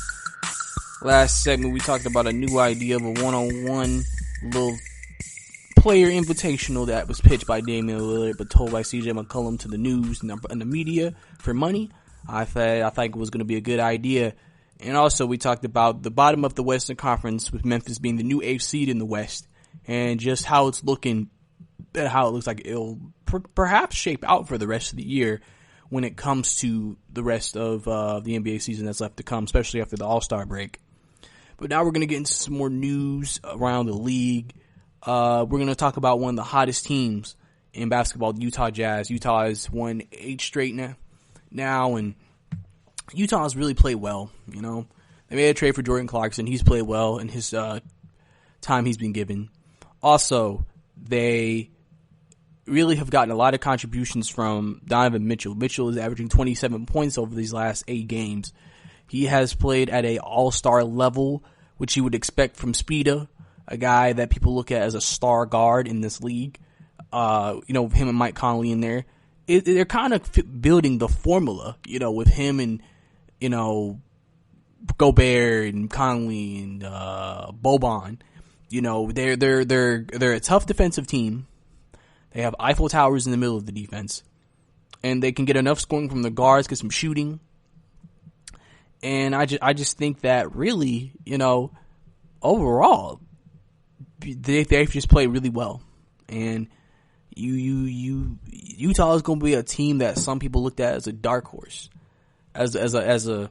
Last segment, we talked about a new idea of a one-on-one little player invitational that was pitched by Damian Lillard, but told by CJ McCollum to the news and the media for money. I think it was going to be a good idea. And also, we talked about the bottom of the Western Conference, with Memphis being the new 8th seed in the West, and just how it's looking, and how it looks like it'll perhaps shape out for the rest of the year when it comes to the rest of the NBA season that's left to come, especially after the All-Star break. But now we're going to get into some more news around the league. We're going to talk about one of the hottest teams in basketball, the Utah Jazz. Utah has won 8 straight now, and Utah has really played well. They made a trade for Jordan Clarkson. He's played well in his time he's been given. Also, they really have gotten a lot of contributions from Donovan Mitchell. Mitchell is averaging 27 points over these last 8 games. He has played at a all-star level, which you would expect from Speeda, a guy that people look at as a star guard in this league. Him and Mike Conley in there. they're kind of building the formula, with him and, Gobert and Conley and Boban. They're a tough defensive team. They have Eiffel Towers in the middle of the defense, and they can get enough scoring from the guards, get some shooting. And I just think that really, overall, they've just played really well. And Utah is going to be a team that some people looked at as a dark horse, as a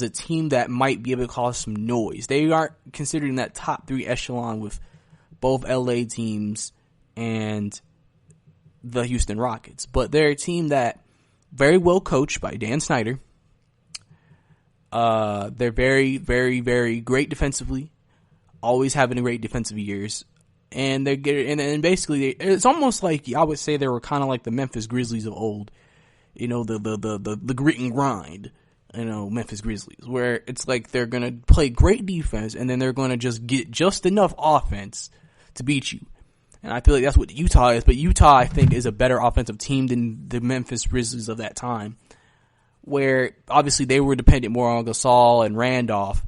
team that might be able to cause some noise. They aren't considered in that top 3 echelon with both LA teams and the Houston Rockets, but they're a team that very well coached by Dan Snyder. They're very, very, very great defensively, always having great defensive years. And they're getting, and basically, it's almost like I would say they were kind of like the Memphis Grizzlies of old, the grit and grind, Memphis Grizzlies, where it's like they're gonna play great defense and then they're gonna just get just enough offense to beat you. And I feel like that's what Utah is, but Utah, I think, is a better offensive team than the Memphis Grizzlies of that time, where obviously they were dependent more on Gasol and Randolph,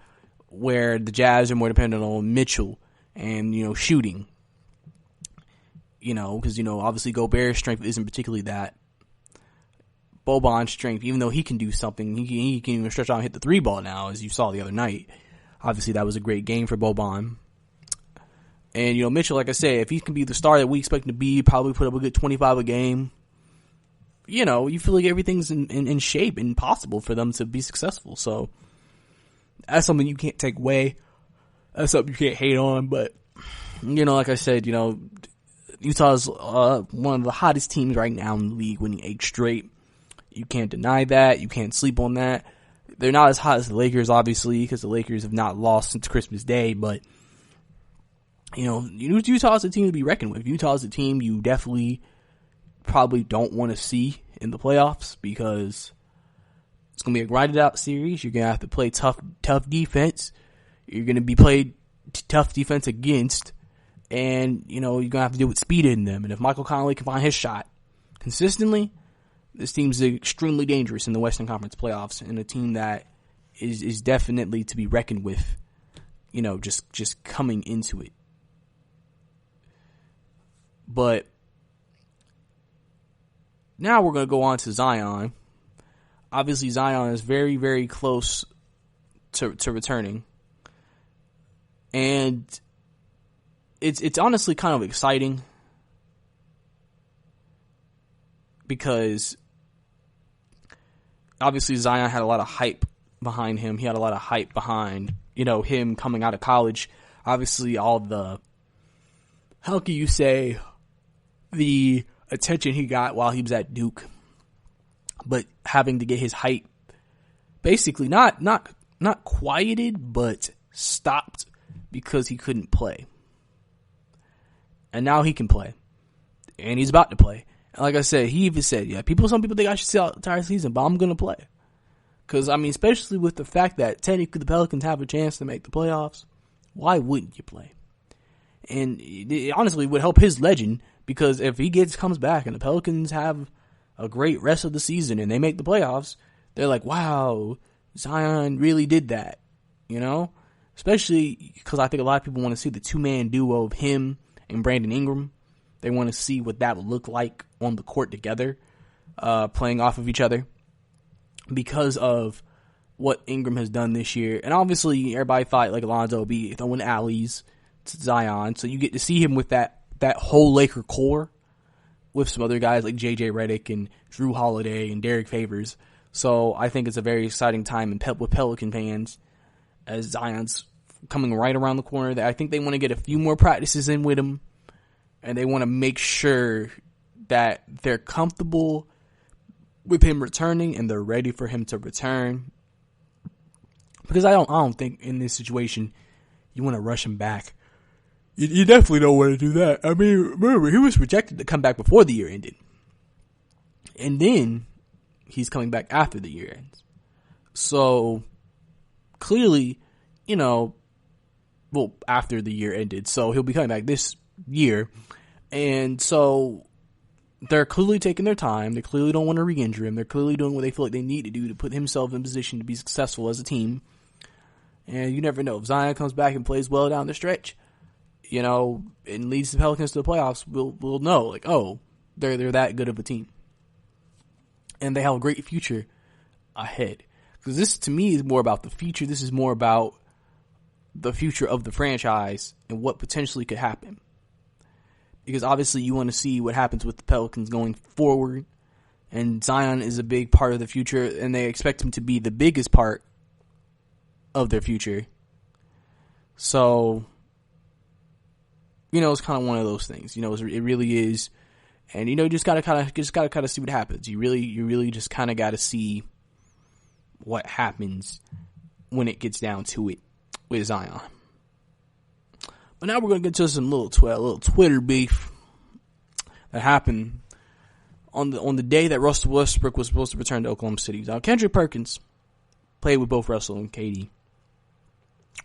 where the Jazz are more dependent on Mitchell and, shooting. Because, obviously Gobert's strength isn't particularly that. Boban's strength, even though he can do something, he can even stretch out and hit the 3 ball now, as you saw the other night. Obviously that was a great game for Boban. And, Mitchell, like I said, if he can be the star that we expect him to be, probably put up a good 25 a game, you feel like everything's in shape and possible for them to be successful. So that's something you can't take away. That's something you can't hate on. But, like I said, Utah's one of the hottest teams right now in the league, winning 8 straight. You can't deny that. You can't sleep on that. They're not as hot as the Lakers, obviously, because the Lakers have not lost since Christmas Day. But, Utah's a team to be reckoned with. Utah's a team you definitely probably don't want to see in the playoffs, because it's going to be a grinded out series. You're going to have to play tough defense. You're going to be played tough defense against, and, you're going to have to deal with speed in them. And if Michael Conley can find his shot consistently, this team's extremely dangerous in the Western Conference playoffs, and a team that is definitely to be reckoned with, just coming into it. But now we're going to go on to Zion. Obviously, Zion is very, very close to returning. And it's honestly kind of exciting, because obviously Zion had a lot of hype behind him. He had a lot of hype behind, him coming out of college. Obviously, all the, how can you say, the attention he got while he was at Duke, but having to get his hype basically not quieted, but stopped because he couldn't play. And now he can play, and he's about to play. And like I said, he even said, some people think I should sit out the entire season, but I'm going to play. Because, especially with the fact that technically the Pelicans have a chance to make the playoffs, why wouldn't you play? And it honestly would help his legend, because if he comes back and the Pelicans have a great rest of the season and they make the playoffs, they're like, wow, Zion really did that, Especially because I think a lot of people want to see the 2-man duo of him and Brandon Ingram. They want to see what that would look like on the court together, playing off of each other, because of what Ingram has done this year. And obviously, everybody thought like Alonzo would be throwing alleys to Zion, so you get to see him with that whole Laker core with some other guys like JJ Redick and Drew Holiday and Derek Favors. So I think it's a very exciting time with Pelican fans, as Zion's coming right around the corner. I think they want to get a few more practices in with him, and they want to make sure that they're comfortable with him returning and they're ready for him to return. Because I don't think in this situation you want to rush him back. You definitely don't want to do that. Remember, he was projected to come back before the year ended. And then he's coming back after the year ends. So, clearly, after the year ended. So, he'll be coming back this year. And so, they're clearly taking their time. They clearly don't want to re-injure him. They're clearly doing what they feel like they need to do to put himself in position to be successful as a team. And you never know. If Zion comes back and plays well down the stretch, you know, and leads the Pelicans to the playoffs, we'll know, like, oh, they're that good of a team. And they have a great future ahead. Because this, to me, is more about the future. This is more about the future of the franchise and what potentially could happen. Because obviously you want to see what happens with the Pelicans going forward. And Zion is a big part of the future, and they expect him to be the biggest part of their future. So, you know, it's kind of one of those things. You know, it really is. And, you know, you just gotta kind of see what happens. You really just kind of got to see what happens when it gets down to it with Zion. But now we're going to get to some little Twitter beef that happened on the day that Russell Westbrook was supposed to return to Oklahoma City. Now, Kendrick Perkins played with both Russell and KD.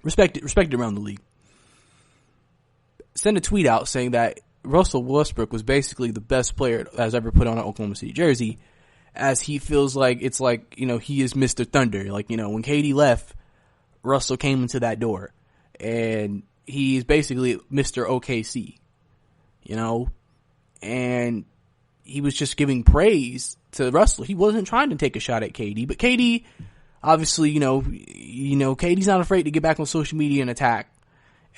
Respected around the league. Sent a tweet out saying that Russell Westbrook was basically the best player that has ever put on an Oklahoma City jersey, as he feels like it's like, you know, he is Mr. Thunder. Like, you know, when KD left, Russell came into that door, and he's basically Mr. OKC, you know, and he was just giving praise to Russell. He wasn't trying to take a shot at KD, but KD, obviously, you know, KD's not afraid to get back on social media and attack,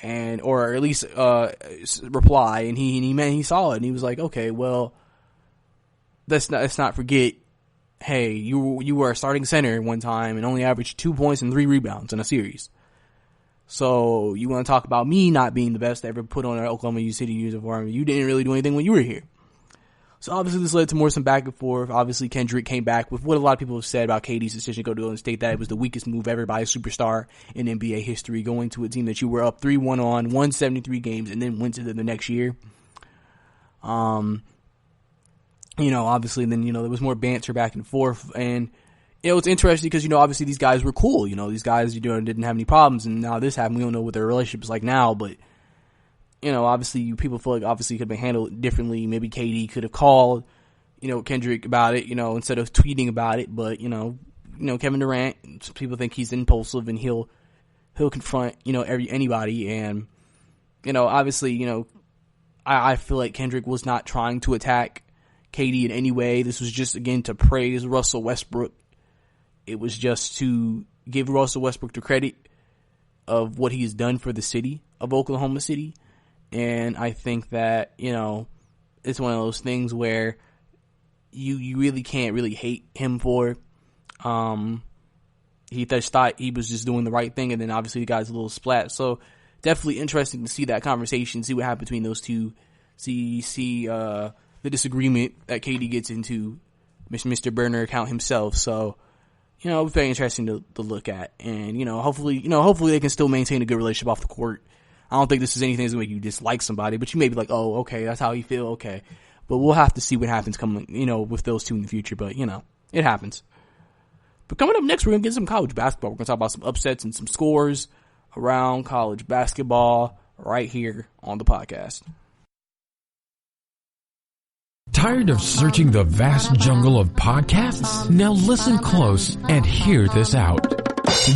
and or at least reply. And he saw it, and he was like, okay, well, let's not forget. Hey, you were a starting center one time and only averaged 2 points and 3 rebounds in a series. So you want to talk about me not being the best to ever put on an Oklahoma City uniform? You didn't really do anything when you were here. So obviously this led to some back and forth. Obviously Kendrick came back with what a lot of people have said about KD's decision to go to Golden State, that it was the weakest move ever by a superstar in NBA history, going to a team that you were up 3-1 on, won 73 games, and then went to the next year. You know, obviously then, you know, there was more banter back and forth, and you know, it's interesting because, you know, obviously these guys were cool. You know, these guys, you know, didn't have any problems, and now this happened. We don't know what their relationship is like now, but, you know, obviously people feel like obviously it could have been handled differently. Maybe KD could have called, you know, Kendrick about it, you know, instead of tweeting about it. But, you know, Kevin Durant, people think he's impulsive and he'll confront, you know, anybody. And, you know, obviously, you know, I feel like Kendrick was not trying to attack KD in any way. This was just, again, to praise Russell Westbrook. It was just to give Russell Westbrook the credit of what he's done for the city of Oklahoma City. And I think that, you know, it's one of those things where you really can't really hate him for. He just thought he was just doing the right thing, and then obviously the guy's a little splat. So definitely interesting to see that conversation, see what happened between those two, see the disagreement that KD gets into, Mr. Burner account himself. So, you know, very interesting to look at. And, you know, hopefully they can still maintain a good relationship off the court. I don't think this is anything that's going to make you dislike somebody, but you may be like, oh, okay, that's how you feel, okay. But we'll have to see what happens coming, you know, with those two in the future. But, you know, it happens. But coming up next, we're going to get some college basketball. We're going to talk about some upsets and some scores around college basketball right here on the podcast. Tired of searching the vast jungle of podcasts? Now listen close and hear this out.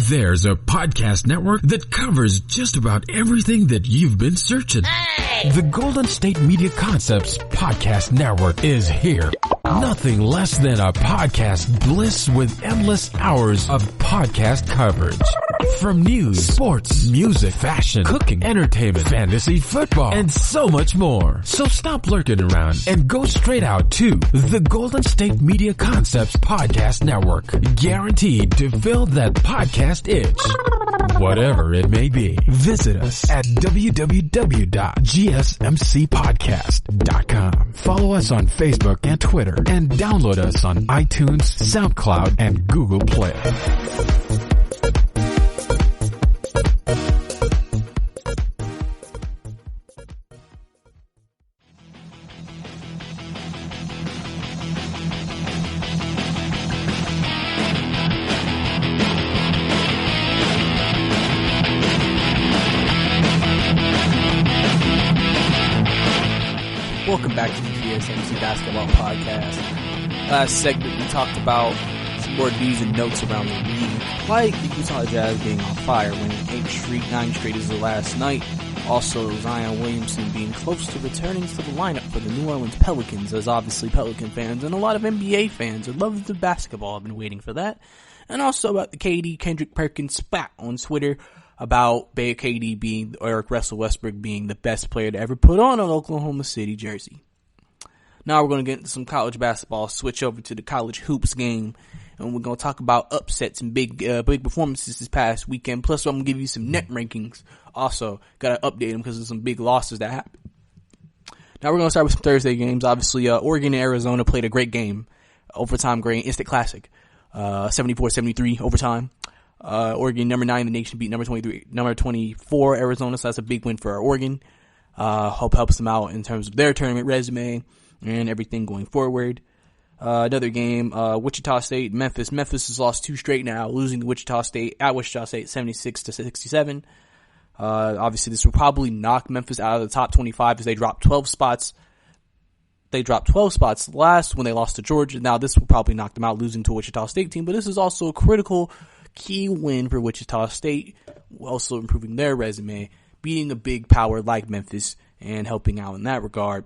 There's a podcast network that covers just about everything that you've been searching. Hey! The Golden State Media Concepts Podcast Network is here. Nothing less than a podcast bliss with endless hours of podcast coverage. From news, sports, music, fashion, cooking, entertainment, fantasy, football, and so much more. So stop lurking around and go straight out to the Golden State Media Concepts Podcast Network. Guaranteed to fill that podcast itch. Whatever it may be. Visit us at www.gsmcpodcast.com. Follow us on Facebook and Twitter, and download us on iTunes, SoundCloud, and Google Play. Welcome back to the GSMC Basketball Podcast. Last segment, we talked about some more news and notes around the league, like the Utah Jazz being on fire, winning 9 straight as the last night. Also, Zion Williamson being close to returning to the lineup for the New Orleans Pelicans, as obviously Pelican fans and a lot of NBA fans who love the basketball have been waiting for that. And also about the KD Kendrick Perkins spat on Twitter about KD being, or Russell Westbrook being the best player to ever put on an Oklahoma City jersey. Now we're going to get into some college basketball, switch over to the college hoops game, and we're going to talk about upsets and big performances this past weekend. Plus, I'm going to give you some net rankings. Also, got to update them because there's some big losses that happened. Now we're going to start with some Thursday games. Obviously, Oregon and Arizona played a great game. Overtime great, instant classic. 74-73 overtime. Oregon, number 9 in the nation, beat number 24 Arizona, so that's a big win for Oregon. Hope helps them out in terms of their tournament resume and everything going forward. Another game, Wichita State, Memphis. Memphis has lost 2 straight now, losing to Wichita State 76-67. Obviously this will probably knock Memphis out of the top 25 as they dropped 12 spots. They dropped 12 spots last when they lost to Georgia. Now this will probably knock them out, losing to a Wichita State team, but this is also a critical key win for Wichita State, also improving their resume, beating a big power like Memphis and helping out in that regard.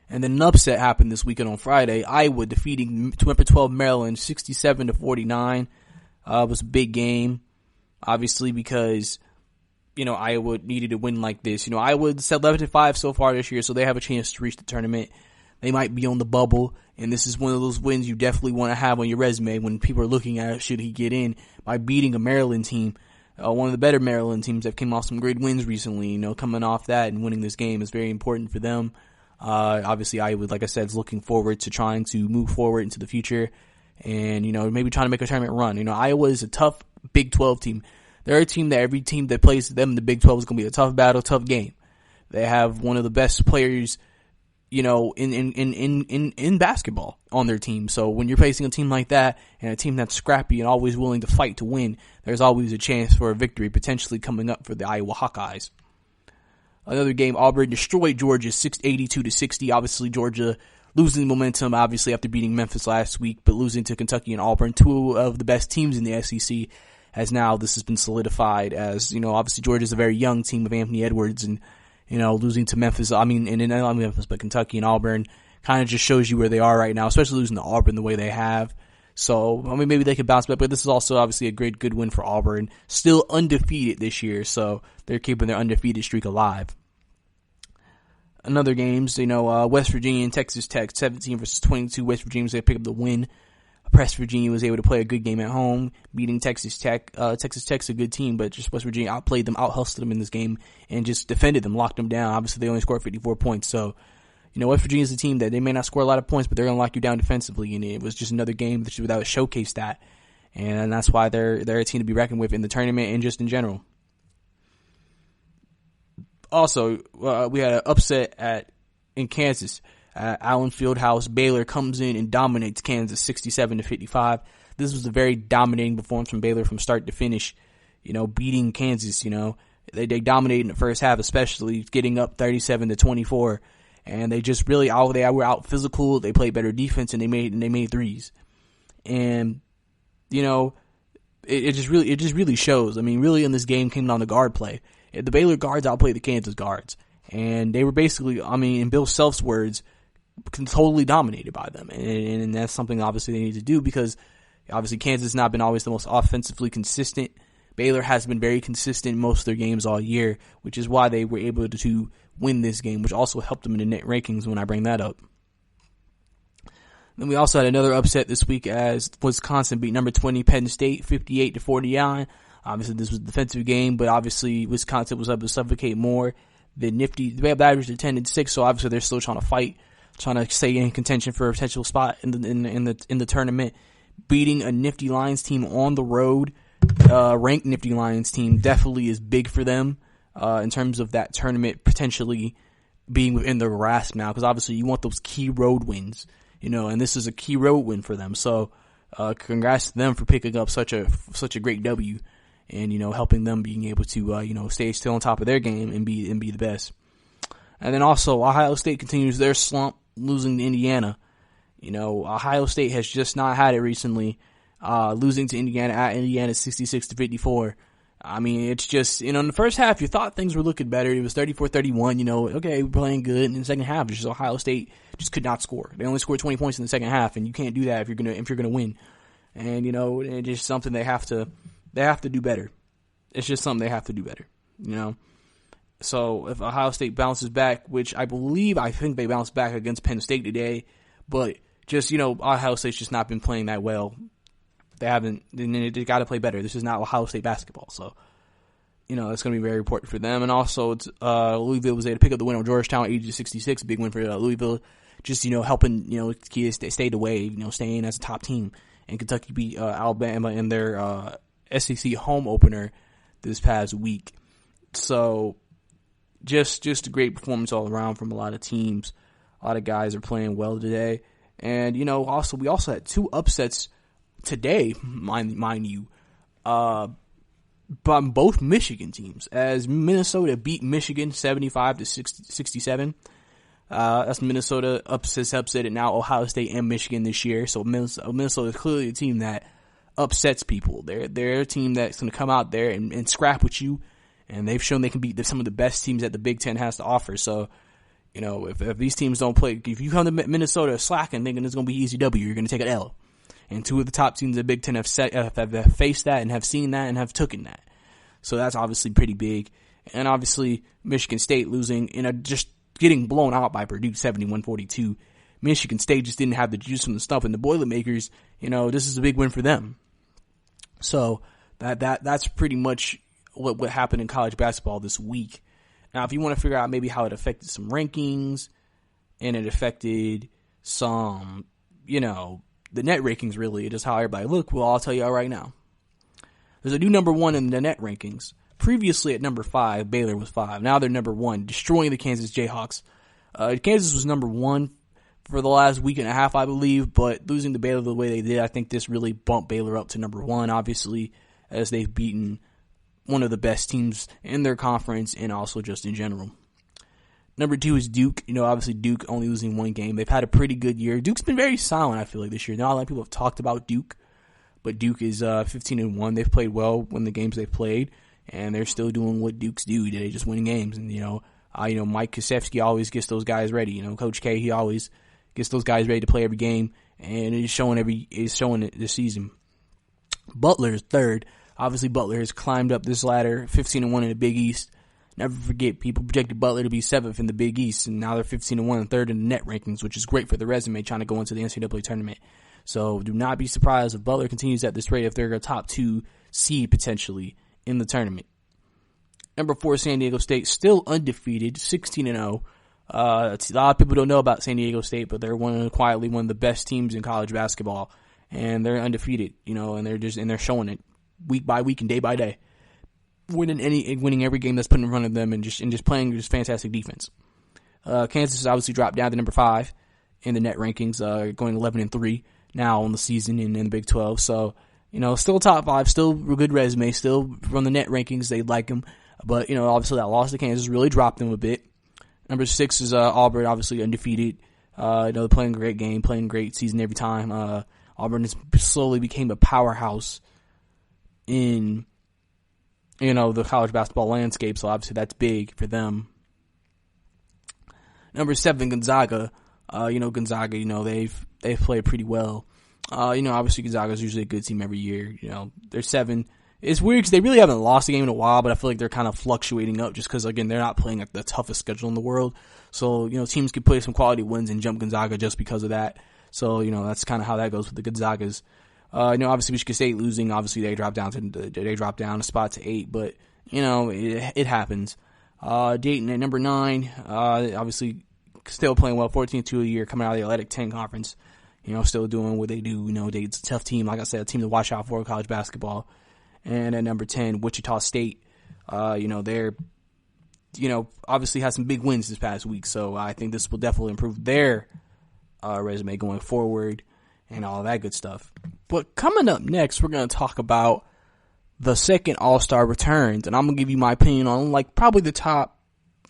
And then an upset happened this weekend on Friday. Iowa defeating number 12 Maryland 67-49. It was a big game, obviously, because, Iowa needed to win like this. Iowa said 11-5 so far this year, so they have a chance to reach the tournament. They might be on the bubble, and this is one of those wins you definitely want to have on your resume when people are looking at it, should he get in, by beating a Maryland team, one of the better Maryland teams that came off some great wins recently. Coming off that and winning this game is very important for them. Obviously Iowa, like I said, is looking forward to trying to move forward into the future and, maybe trying to make a tournament run. Iowa is a tough Big 12 team. They're a team that every team that plays them in the Big 12 is going to be a tough battle, tough game. They have one of the best players, in basketball on their team. So when you're facing a team like that and a team that's scrappy and always willing to fight to win, there's always a chance for a victory potentially coming up for the Iowa Hawkeyes. Another game, Auburn destroyed Georgia 82-60. Obviously Georgia losing momentum, obviously after beating Memphis last week, but losing to Kentucky and Auburn, 2 of the best teams in the SEC, as now this has been solidified as, obviously Georgia's a very young team of Anthony Edwards, and losing to Memphis, not Memphis, but Kentucky and Auburn kind of just shows you where they are right now, especially losing to Auburn the way they have. So, maybe they could bounce back, but this is also obviously a good win for Auburn. Still undefeated this year, so they're keeping their undefeated streak alive. Another games, West Virginia and Texas Tech, 17-22. West Virginia was able to pick up the win. West Virginia was able to play a good game at home, beating Texas Tech. Texas Tech's a good team, but just West Virginia outplayed them, out-hustled them in this game, and just defended them, locked them down. Obviously, they only scored 54 points, so, West Virginia's a team that they may not score a lot of points, but they're going to lock you down defensively, and it was just another game that would showcase that, and that's why they're a team to be reckoned with in the tournament and just in general. Also, we had an upset in Kansas. Allen Fieldhouse, Baylor comes in and dominates Kansas 67-55. This was a very dominating performance from Baylor from start to finish, beating Kansas, They dominated in the first half, especially getting up 37-24. And they just really they were out physical, they played better defense, and they made threes. And, it just really shows. Really in this game came down to guard play. The Baylor guards outplayed the Kansas guards. And they were basically, in Bill Self's words, totally dominated by them. And that's something obviously they need to do, because obviously Kansas has not been always the most offensively consistent. Baylor has been very consistent in most of their games all year, which is why they were able to win this game, which also helped them in the net rankings when I bring that up. Then we also had another upset this week as Wisconsin beat number 20 Penn State 58-49. Obviously this was a defensive game, but obviously Wisconsin was able to suffocate more. They averaged a 10-6, so obviously they're still trying to fight, trying to stay in contention for a potential spot in the tournament. Beating a nifty Lions team on the road, ranked nifty Lions team, definitely is big for them in terms of that tournament potentially being within their grasp now, because obviously you want those key road wins, and this is a key road win for them. So congrats to them for picking up such a great W. And, helping them being able to, stay still on top of their game and be the best. And then also, Ohio State continues their slump, losing to Indiana. Ohio State has just not had it recently, losing to Indiana at Indiana 66-54. I mean, it's just, in the first half, you thought things were looking better. It was 34-31, okay, we're playing good. And in the second half, it's just Ohio State just could not score. They only scored 20 points in the second half, and you can't do that if you're gonna win. And, it's just something they have to do better. It's just something they have to do better, So if Ohio State bounces back, which I think they bounced back against Penn State today, but just, Ohio State's just not been playing that well. They got to play better. This is not Ohio State basketball. So, it's going to be very important for them. And also, it's, Louisville was able to pick up the win on Georgetown, 80-66, big win for Louisville. Just, helping, kids stay the way, staying as a top team. And Kentucky beat Alabama in their SEC home opener this past week. So, just a great performance all around from a lot of teams. A lot of guys are playing well today. And, we also had 2 upsets today, mind you, by both Michigan teams, as Minnesota beat Michigan 75-67. That's Minnesota upset it now Ohio State and Michigan this year. So Minnesota is clearly a team that upsets people. They're a team that's going to come out there and scrap with you, and they've shown they can beat some of the best teams that the Big Ten has to offer. So, if these teams don't play, if you come to Minnesota slacking, thinking it's going to be easy W, you're going to take an L. And 2 of the top teams in the Big Ten have faced that and have seen that and have taken that. So that's obviously pretty big. And obviously, Michigan State losing just getting blown out by Purdue 71-42. Michigan State just didn't have the juice from the stump, and the Boilermakers, this is a big win for them. So that's pretty much what happened in college basketball this week. Now, if you want to figure out maybe how it affected some rankings and it affected some, the net rankings really, just how everybody look, well, I'll tell you all right now. There's a new number 1 in the net rankings. Previously at number 5, Baylor was 5. Now they're number 1, destroying the Kansas Jayhawks. Kansas was number 1 for the last week and a half, I believe, but losing to Baylor the way they did, I think this really bumped Baylor up to number 1, obviously, as they've beaten one of the best teams in their conference and also just in general. Number 2 is Duke. Obviously Duke only losing 1 game. They've had a pretty good year. Duke's been very silent, I feel like, this year. Not a lot of people have talked about Duke, but Duke is 15-1. They've played well in the games they've played, and they're still doing what Dukes do. They're just winning games. And, Mike Krzyzewski always gets those guys ready. Coach K, he always gets those guys ready to play every game, and it's showing it this season. Butler is 3rd. Obviously, Butler has climbed up this ladder, 15-1 in the Big East. Never forget, people projected Butler to be 7th in the Big East, and now they're 15-1 and 3rd in the net rankings, which is great for the resume trying to go into the NCAA tournament. So do not be surprised if Butler continues at this rate, if they're a top 2 seed potentially in the tournament. Number 4, San Diego State, still undefeated, 16-0. A lot of people don't know about San Diego State, but they're quietly one of the best teams in college basketball, and they're undefeated, and they're showing it week by week and day by day, winning every game that's put in front of them, and just playing just fantastic defense. Kansas has obviously dropped down to number 5 in the net rankings, going 11-3 now on the season in the Big 12. So, still top 5, still a good resume, still from the net rankings, they'd like them. But, obviously that loss to Kansas really dropped them a bit. Number 6 is Auburn, obviously undefeated. They're playing a great game, playing a great season every time. Auburn has slowly became a powerhouse in, the college basketball landscape. So obviously that's big for them. Number 7, Gonzaga. Gonzaga, they've played pretty well. Obviously Gonzaga's usually a good team every year. They're 7. It's weird because they really haven't lost a game in a while, but I feel like they're kind of fluctuating up just because, again, they're not playing the toughest schedule in the world. So, teams could play some quality wins and jump Gonzaga just because of that. So, that's kind of how that goes with the Gonzagas. Obviously Michigan State losing, obviously they dropped down a spot to 8, but, it happens. Dayton at number 9, obviously still playing well, 14-2 a year, coming out of the Atlantic 10 conference, still doing what they do. Dayton's a tough team, like I said, a team to watch out for in college basketball. And at number 10, Wichita State, they're, obviously had some big wins this past week. So I think this will definitely improve their resume going forward and all that good stuff. But coming up next, we're going to talk about the second All-Star returns. And I'm going to give you my opinion on, probably the top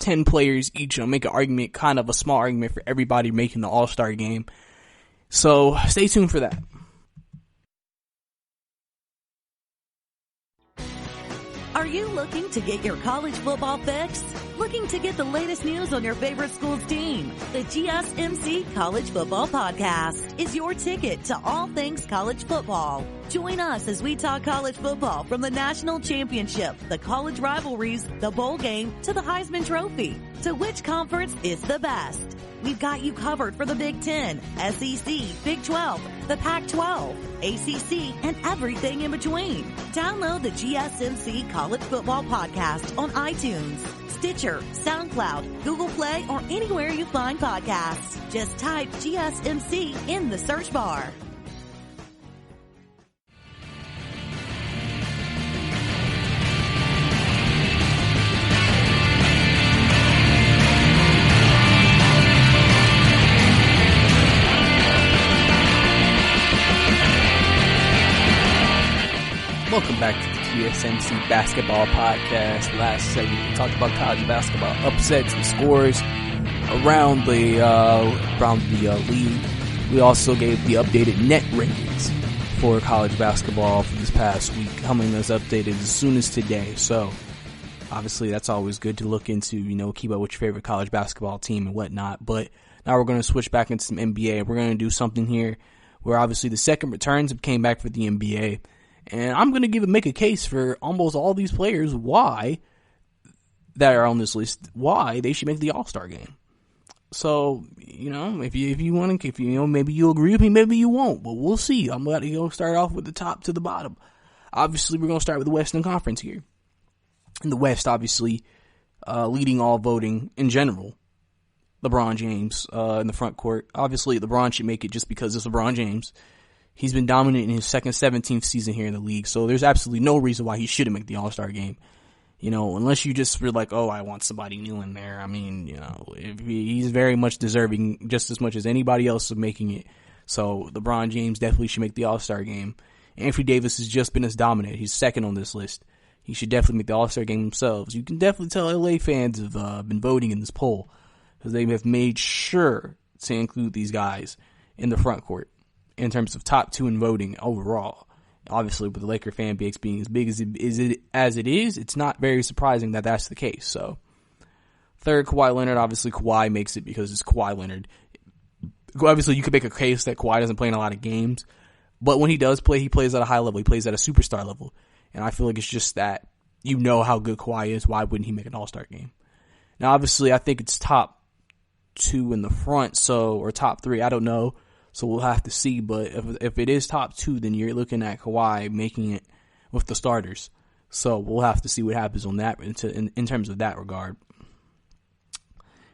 10 players each, make an argument, kind of a small argument for everybody making the All-Star game. So stay tuned for that. Are you looking to get your college football fix? Looking to get the latest news on your favorite school's team? The GSMC College Football Podcast is your ticket to all things college football. Join us as we talk college football from the national championship, the college rivalries, the bowl game, to the Heisman Trophy. To which conference is the best? We've got you covered for the Big Ten, SEC, Big 12, the Pac-12, ACC, and everything in between. Download the GSMC College Football Podcast on iTunes, Stitcher, SoundCloud, Google Play, or anywhere you find podcasts. Just type GSMC in the search bar. Welcome back to the GSMC Basketball Podcast. Last segment, we talked about college basketball upsets and scores around the league. We also gave the updated net rankings for college basketball for this past week, coming as updated as soon as today. So, obviously, that's always good to look into, keep up with your favorite college basketball team and whatnot. But now we're going to switch back into some NBA. We're going to do something here where obviously the second returns came back for the NBA. And I'm going to make a case for almost all these players that are on this list, why they should make the All-Star game. So, if you want to, maybe you'll agree with me, maybe you won't, but we'll see. I'm going to start off with the top to the bottom. Obviously, we're going to start with the Western Conference here. In the West, obviously, leading all voting in general, LeBron James in the front court. Obviously, LeBron should make it just because it's LeBron James. He's been dominant in his second 17th season here in the league, so there's absolutely no reason why he shouldn't make the All-Star game. Unless you just feel like, oh, I want somebody new in there. I mean, he's very much deserving just as much as anybody else of making it. So LeBron James definitely should make the All-Star game. Anthony Davis has just been as dominant. He's second on this list. He should definitely make the All-Star game themselves. You can definitely tell LA fans have been voting in this poll because they have made sure to include these guys in the front court. In terms of top two in voting overall, obviously with the Laker fan base being as big as it is, it's not very surprising that that's the case. So, third, Kawhi Leonard. Obviously, Kawhi makes it because it's Kawhi Leonard. Obviously, you could make a case that Kawhi doesn't play in a lot of games, but when he does play, he plays at a high level. He plays at a superstar level, and I feel like it's just that how good Kawhi is. Why wouldn't he make an All-Star game? Now, obviously, I think it's top two in the front, or top three. I don't know. So we'll have to see, but if it is top two, then you're looking at Kawhi making it with the starters. So we'll have to see what happens on that in terms of that regard.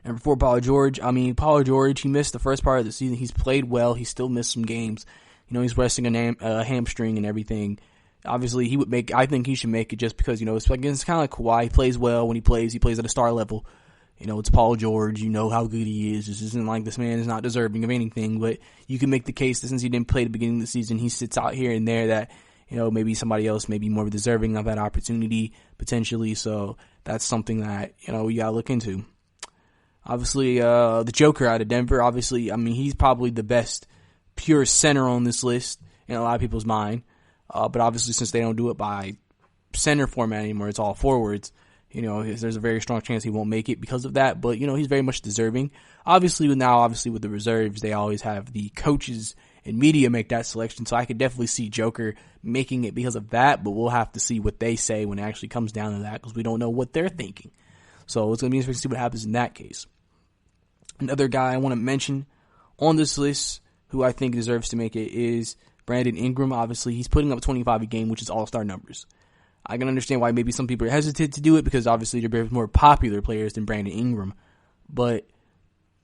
And for Paul George, he missed the first part of the season. He's played well. He still missed some games. He's resting a hamstring and everything. Obviously, I think he should make it just because, it's kind of like Kawhi. He plays well when he plays at a star level. It's Paul George. You know how good he is. This isn't like this man is not deserving of anything, but you can make the case that since he didn't play at the beginning of the season, he sits out here and there that, maybe somebody else may be more deserving of that opportunity potentially. So that's something that, you gotta look into. Obviously, the Joker out of Denver, obviously, he's probably the best pure center on this list in a lot of people's mind. But obviously, since they don't do it by center format anymore, it's all forwards. There's a very strong chance he won't make it because of that, but, he's very much deserving. Obviously, with the reserves, they always have the coaches and media make that selection, so I could definitely see Joker making it because of that, but we'll have to see what they say when it actually comes down to that because we don't know what they're thinking. So it's going to be interesting to see what happens in that case. Another guy I want to mention on this list who I think deserves to make it is Brandon Ingram. Obviously, he's putting up 25 a game, which is all-star numbers. I can understand why maybe some people are hesitant to do it because obviously they're more popular players than Brandon Ingram. But,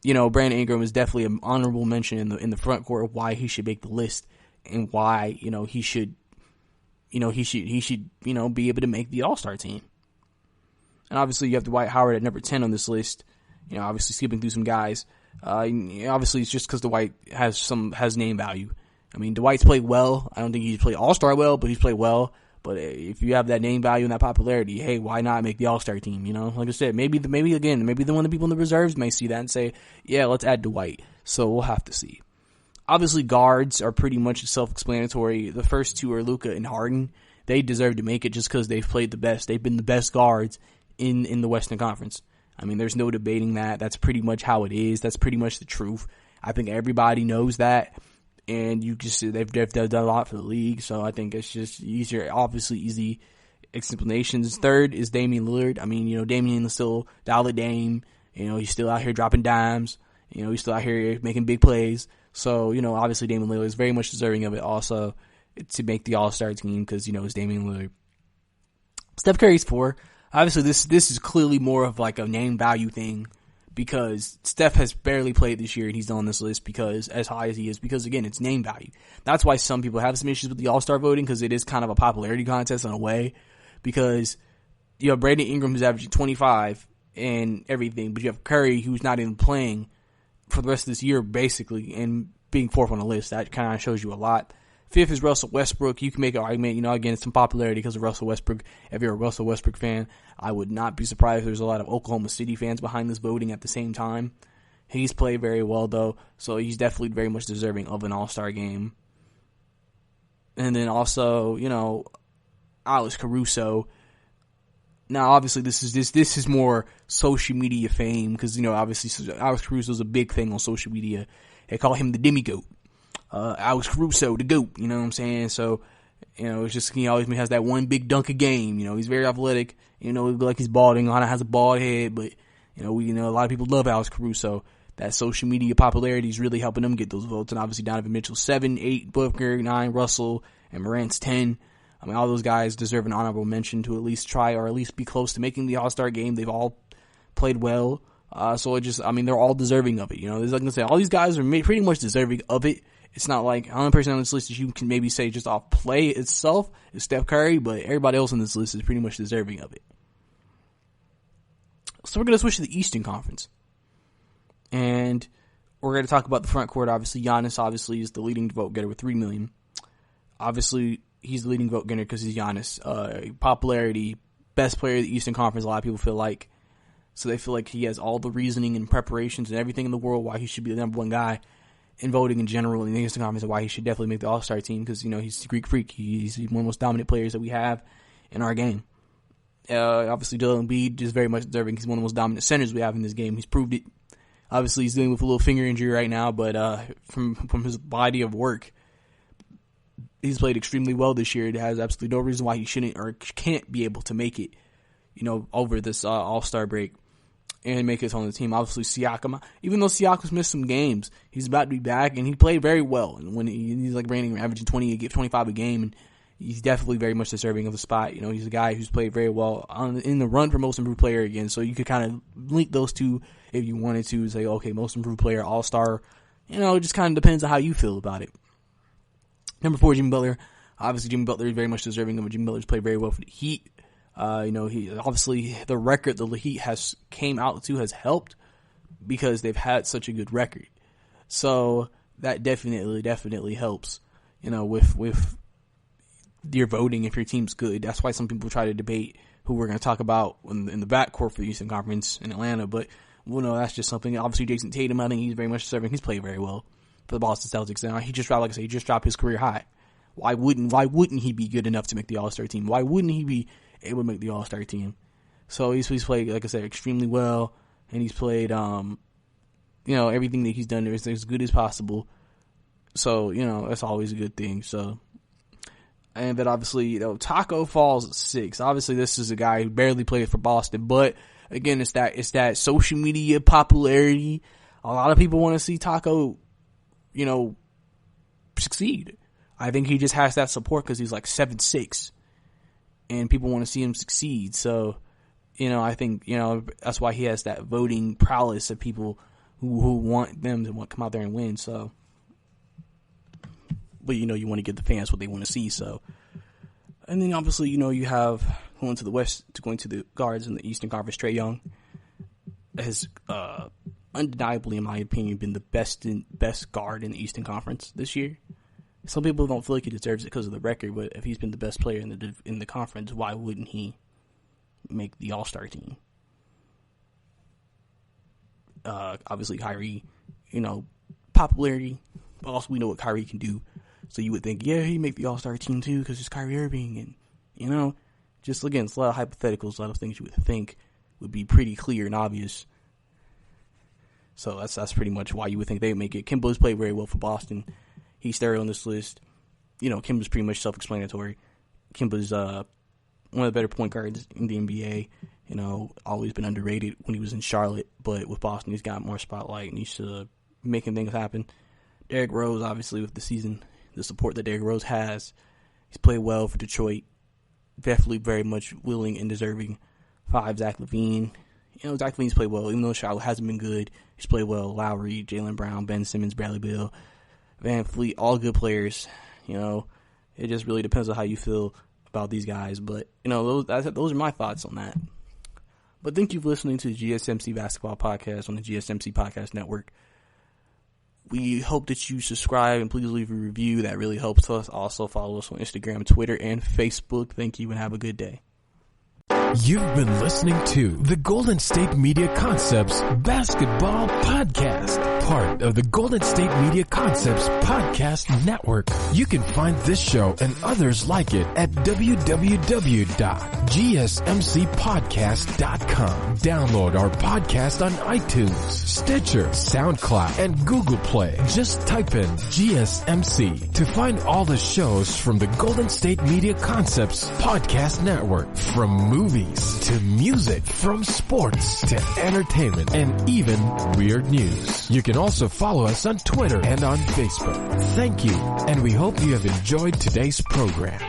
Brandon Ingram is definitely an honorable mention in the front court of why he should make the list and why, he should be able to make the All-Star team. And obviously you have Dwight Howard at number 10 on this list. Obviously skipping through some guys. Obviously it's just because Dwight has name value. Dwight's played well. I don't think he's played All-Star well, but he's played well. But if you have that name value and that popularity, hey, why not make the All-Star team? Like I said, maybe one of the people in the reserves may see that and say, yeah, let's add Dwight. So we'll have to see. Obviously, guards are pretty much self-explanatory. The first two are Luka and Harden. They deserve to make it just because they've played the best. They've been the best guards in the Western Conference. I mean, there's no debating that. That's pretty much how it is. That's pretty much the truth. I think everybody knows that. And they've done a lot for the league, so I think it's just easy explanations. Third is Damian Lillard. I mean, Damian is still Dollar Dame. He's still out here dropping dimes. He's still out here making big plays. So, obviously Damian Lillard is very much deserving of it also to make the All-Star team because, it's Damian Lillard. Steph Curry's 4. Obviously, this is clearly more of like a name value thing. Because Steph has barely played this year and he's on this list because as high as he is, because again, it's name value. That's why some people have some issues with the All-Star voting because it is kind of a popularity contest in a way. Because you have Brandon Ingram who's averaging 25 and everything, but you have Curry who's not even playing for the rest of this year basically and being 4th on the list. That kind of shows you a lot. 5th is Russell Westbrook. You can make an argument, again, it's some popularity because of Russell Westbrook. If you're a Russell Westbrook fan, I would not be surprised if there's a lot of Oklahoma City fans behind this voting at the same time. He's played very well, though, so he's definitely very much deserving of an All-Star game. And then also, Alex Caruso. Now, obviously, this is more social media fame because, obviously, Alex Caruso is a big thing on social media. They call him the demigod. Alex Caruso, the GOAT, you know what I'm saying? So, it's just, he always has that one big dunk a game, he's very athletic, like he's balding, kind of has a bald head, but, a lot of people love Alex Caruso. That social media popularity is really helping them get those votes, and obviously Donovan Mitchell 7, 8, Booker 9, Russell, and Morant's 10. I mean, all those guys deserve an honorable mention to at least try or at least be close to making the All-Star game. They've all played well, so they're all deserving of it, like I said, all these guys are pretty much deserving of it. It's not like the only person on this list that you can maybe say just off play itself is Steph Curry, but everybody else on this list is pretty much deserving of it. So we're going to switch to the Eastern Conference. And we're going to talk about the front court. Obviously, Giannis obviously is the leading vote getter with 3 million. Obviously, he's the leading vote getter because he's Giannis. Popularity, best player of the Eastern Conference, a lot of people feel like. So they feel like he has all the reasoning and preparations and everything in the world why he should be the number one guy in voting in general in the Eastern Conference and why he should definitely make the All-Star team because, he's a Greek freak. He's one of the most dominant players that we have in our game. Obviously, Joel Embiid is very much deserving. He's one of the most dominant centers we have in this game. He's proved it. Obviously, he's dealing with a little finger injury right now, but from his body of work, he's played extremely well this year. It has absolutely no reason why he shouldn't or can't be able to make it, over this All-Star break. And make it on the team. Obviously, Siakam, even though Siakam's missed some games, he's about to be back, and he played very well. And when he's like averaging 25 a game, and he's definitely very much deserving of the spot. He's a guy who's played very well in the run for most improved player again. So you could kind of link those two if you wanted to say, okay, most improved player, All-Star. It just kind of depends on how you feel about it. Number 4, Jimmy Butler. Obviously, Jimmy Butler is very much deserving of it. Jimmy Butler's played very well for the Heat. He obviously the record the Heat has came out to has helped because they've had such a good record. So that definitely helps, with your voting if your team's good. That's why some people try to debate who we're going to talk about in the backcourt for the Eastern Conference in Atlanta. But, that's just something. Obviously, Jason Tatum, I think he's very much deserving. He's played very well for the Boston Celtics. And he just dropped his career high. Why wouldn't he be good enough to make the All-Star team? Why wouldn't he be able to make the All-Star team? So he's played, like I said, extremely well, and he's played, everything that he's done is as good as possible. So, that's always a good thing. So, and then obviously, Taco falls at 6. Obviously, this is a guy who barely played for Boston, but again, it's that social media popularity. A lot of people want to see Taco, succeed. I think he just has that support because he's like 7'6", and people want to see him succeed. So, I think, that's why he has that voting prowess of people who want them to come out there and win. So, but you want to give the fans what they want to see. So, and then obviously, you have going to the West, going to the guards in the Eastern Conference. Trae Young has undeniably, in my opinion, been the best guard in the Eastern Conference this year. some people don't feel like he deserves it because of the record, but if he's been the best player in the conference, why wouldn't he make the All-Star team? Obviously, Kyrie, popularity, but also we know what Kyrie can do. So you would think, yeah, he'd make the All-Star team too because it's Kyrie Irving. And, just again, it's a lot of hypotheticals, a lot of things you would think would be pretty clear and obvious. So that's pretty much why you would think they would make it. Kemba's played very well for Boston. He's third on this list. Kemba's pretty much self-explanatory. Kemba's one of the better point guards in the NBA. Always been underrated when he was in Charlotte, but with Boston, he's got more spotlight and he's making things happen. Derrick Rose, obviously, with the season, the support that Derrick Rose has, he's played well for Detroit. Definitely very much willing and deserving. 5, Zach LaVine. Zach LaVine's played well, even though Charlotte hasn't been good. He's played well. Lowry, Jaylen Brown, Ben Simmons, Bradley Beal, Van Fleet, all good players. It just really depends on how you feel about these guys. But, those are my thoughts on that. But thank you for listening to the GSMC Basketball Podcast on the GSMC Podcast Network. We hope that you subscribe and please leave a review. That really helps us. Also follow us on Instagram, Twitter, and Facebook. Thank you and have a good day. You've been listening to the Golden State Media Concepts Basketball Podcast, part of the Golden State Media Concepts Podcast Network. You can find this show and others like it at www.gsmcpodcast.com. Download our podcast on iTunes, Stitcher, SoundCloud, and Google Play. Just type in GSMC to find all the shows from the Golden State Media Concepts Podcast Network, from movies to music, from sports to entertainment, and even weird news. You can also follow us on Twitter and on Facebook. Thank you, and we hope you have enjoyed today's program.